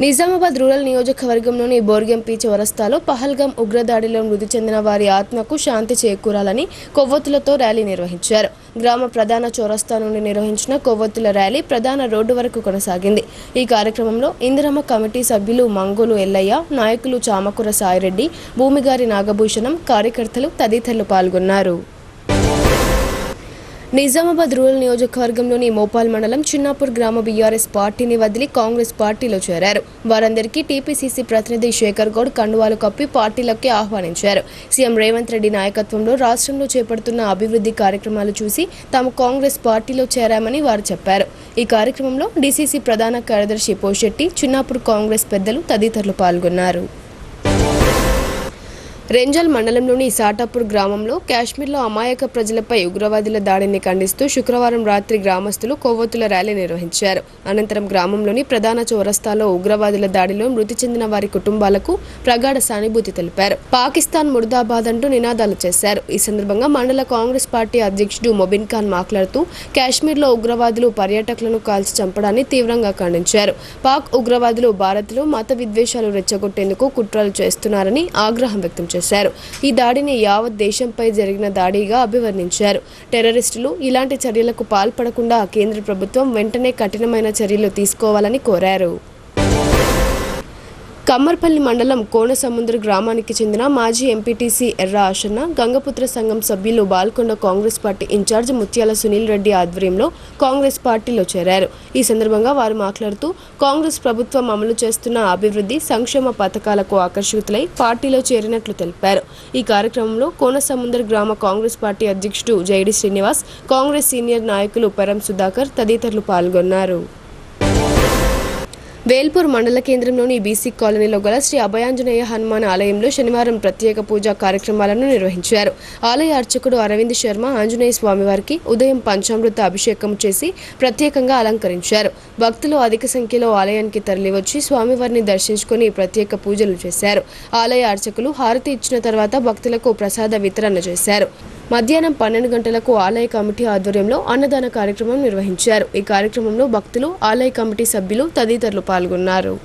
నిజామాబాద్ రూరల్ నియోజకవర్గంలోని బోర్గంపీ చౌరస్తాలో పహల్గాం ఉగ్రదాడిలో మృతి చెందిన వారి ఆత్మకు శాంతి చేకూరాలని కొవ్వొత్తులతో ర్యాలీ నిర్వహించారు. గ్రామ ప్రధాన చౌరస్తా నుండి నిర్వహించిన కొవ్వొత్తుల ర్యాలీ ప్రధాన రోడ్డు వరకు కొనసాగింది. ఈ కార్యక్రమంలో ఇందిరమ్మ కమిటీ సభ్యులు మంగోలు ఎల్లయ్య, నాయకులు చామకూర సాయిరెడ్డి, భూమిగారి నాగభూషణం, కార్యకర్తలు తదితరులు పాల్గొన్నారు. నిజామాబాద్ రూరల్ నియోజకవర్గంలోని మోపాల్ మండలం చిన్నాపూర్ గ్రామ బీఆర్ఎస్ పార్టీని వదిలి కాంగ్రెస్ పార్టీలో చేరారు. వారందరికీ టీపీసీసీ ప్రతినిధి శేఖర్ గౌడ్ కండువాలు కప్పి పార్టీలోకి ఆహ్వానించారు. సీఎం రేవంత్ రెడ్డి నాయకత్వంలో రాష్ట్రంలో చేపడుతున్న అభివృద్ధి కార్యక్రమాలు చూసి తాము కాంగ్రెస్ పార్టీలో చేరామని వారు చెప్పారు. ఈ కార్యక్రమంలో డీసీసీ ప్రధాన కార్యదర్శి పోషెట్టి, చిన్నాపూర్ కాంగ్రెస్ పెద్దలు తదితరులు పాల్గొన్నారు. రెంజల్ మండలంలోని సాటాపూర్ గ్రామంలో కాశ్మీర్లో అమాయక ప్రజలపై ఉగ్రవాదుల దాడిని ఖండిస్తూ శుక్రవారం రాత్రి గ్రామస్తులు కొవ్వొత్తుల ర్యాలీ నిర్వహించారు. అనంతరం గ్రామంలోని ప్రధాన చౌరస్తాలో ఉగ్రవాదుల దాడిలో మృతి చెందిన వారి కుటుంబాలకు ప్రగాఢ సానుభూతి తెలిపారు. పాకిస్తాన్ ముర్దాబాద్ అంటూ నినాదాలు చేశారు. ఈ సందర్భంగా మండల కాంగ్రెస్ పార్టీ అధ్యక్షుడు మొబిన్ ఖాన్ మాట్లాడుతూ కాశ్మీర్లో ఉగ్రవాదులు పర్యాటకులను కాల్చి చంపడాన్ని తీవ్రంగా ఖండించారు. పాక్ ఉగ్రవాదులు భారత్లో మత విద్వేషాలు రెచ్చగొట్టేందుకు కుట్రలు చేస్తున్నారని ఆగ్రహం వ్యక్తం చేశారు. ఈ దాడిని యావత్ దేశంపై జరిగిన దాడిగా అభివర్ణించారు. టెర్రరిస్టులు ఇలాంటి చర్యలకు పాల్పడకుండా కేంద్ర ప్రభుత్వం వెంటనే కఠినమైన చర్యలు తీసుకోవాలని కోరారు. కమ్మర్పల్లి మండలం కోనసముద్ర గ్రామానికి చెందిన మాజీ ఎంపీటీసీ ఎర్ర ఆశన్న, గంగపుత్ర సంఘం సభ్యులు బాల్కొండ కాంగ్రెస్ పార్టీ ఇన్ఛార్జ్ ముత్యాల సునీల్ రెడ్డి ఆధ్వర్యంలో కాంగ్రెస్ పార్టీలో చేరారు. ఈ సందర్భంగా వారు మాట్లాడుతూ కాంగ్రెస్ ప్రభుత్వం అమలు చేస్తున్న అభివృద్ధి సంక్షేమ పథకాలకు ఆకర్షితులై పార్టీలో చేరినట్లు తెలిపారు. ఈ కార్యక్రమంలో కోనసముద్ర గ్రామ కాంగ్రెస్ పార్టీ అధ్యక్షుడు జైడి శ్రీనివాస్, కాంగ్రెస్ సీనియర్ నాయకులు పరం సుధాకర్ తదితరులు పాల్గొన్నారు. వేల్పూర్ మండల కేంద్రంలోని బీసీ కాలనీలో గల శ్రీ అభయాంజనేయ హనుమాన్ ఆలయంలో శనివారం ప్రత్యేక పూజా కార్యక్రమాలను నిర్వహించారు. ఆలయ అర్చకుడు అరవింద్ శర్మ ఆంజనేయ స్వామివారికి ఉదయం పంచామృత అభిషేకం చేసి ప్రత్యేకంగా అలంకరించారు. భక్తులు అధిక సంఖ్యలో ఆలయానికి తరలివచ్చి స్వామివారిని దర్శించుకుని ప్రత్యేక పూజలు చేశారు. ఆలయ అర్చకులు హారతి ఇచ్చిన తర్వాత భక్తులకు ప్రసాద వితరణ చేశారు. మధ్యాహ్నం 12 గంటలకు ఆలయ కమిటీ ఆధ్వర్యంలో అన్నదాన కార్యక్రమం నిర్వహించారు. ఈ కార్యక్రమంలో భక్తులు, ఆలయ కమిటీ సభ్యులు తదితరులు పాల్గొన్నారు.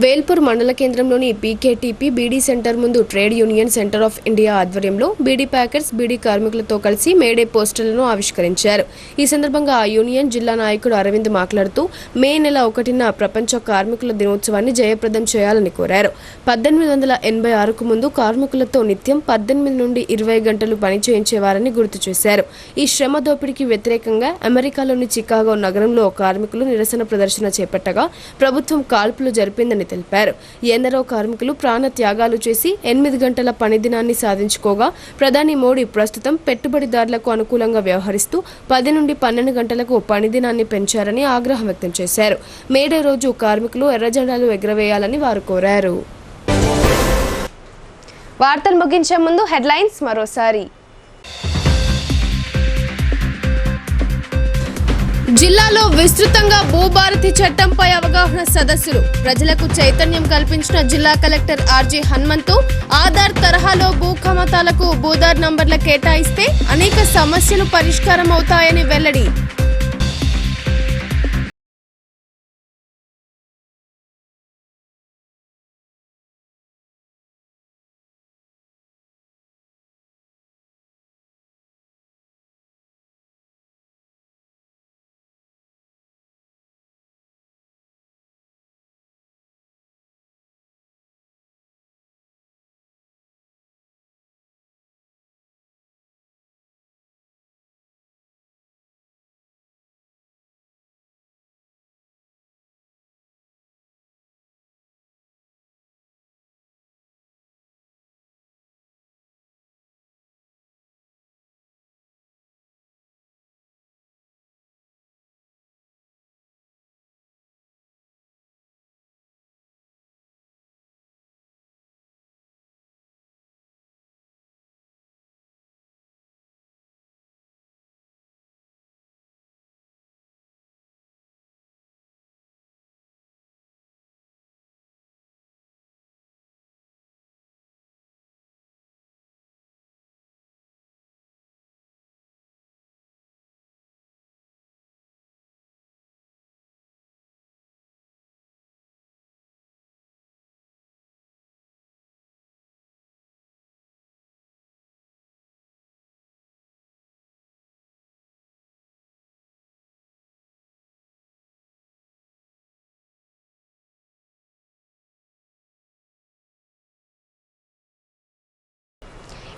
వేల్పూర్ మండల కేంద్రంలోని పీకేటీపీ బీడీ సెంటర్ ముందు trade union centre of India ఆధ్వర్యంలో బీడీ ప్యాకర్స్, బీడీ కార్మికులతో కలిసి మేడే పోస్టర్లను ఆవిష్కరించారు. ఈ సందర్భంగా ఆ యూనియన్ జిల్లా నాయకుడు అరవింద్ మాట్లాడుతూ మే నెల 1న ప్రపంచ కార్మికుల దినోత్సవాన్ని జయప్రదం చేయాలని కోరారు. 1886కు ముందు కార్మికులతో నిత్యం 18 నుండి 20 గంటలు పని చేయించేవారని గుర్తు చేశారు. ఈ శ్రమ దోపిడీకి వ్యతిరేకంగా అమెరికాలోని చికాగో నగరంలో కార్మికులు నిరసన ప్రదర్శన చేపట్టగా ప్రభుత్వం కాల్పులు జరిపిందని తెలిపారు. ఎందరో కార్మికులు ప్రాణ త్యాగాలు చేసి 8 గంటల పని దినాన్ని సాధించుకోగా ప్రధాని మోడీ ప్రస్తుతం పెట్టుబడిదారులకు అనుకూలంగా వ్యవహరిస్తూ 10 నుండి 12 గంటలకు పని దినాన్ని పెంచారని ఆగ్రహం వ్యక్తం చేశారు. మేడే రోజు కార్మికులు ఎర్రజెండాలు ఎగురవేయాలని వారు కోరారు. వార్తలు ముగించే ముందు హెడ్లైన్స్ మరోసారి. జిల్లాలో విస్తృతంగా భూభారతి చట్టంపై అవగాహన సదస్సులు, ప్రజలకు చైతన్యం కల్పించిన జిల్లా కలెక్టర్ ఆర్జే హనుమంతు. ఆధార్ తరహాలో భూ ఖాతాలకు భూదార్ నంబర్ల కేటాయిస్తే అనేక సమస్యలు పరిష్కారం అవుతాయని వెల్లడి.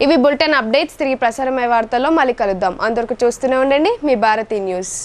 ఇవి బులెటిన్ అప్డేట్స్. తిరిగి ప్రసారమయ్యే వార్తల్లో మళ్ళీ కలుద్దాం. అందరికీ చూస్తూనే ఉండండి మీ భారతీ న్యూస్.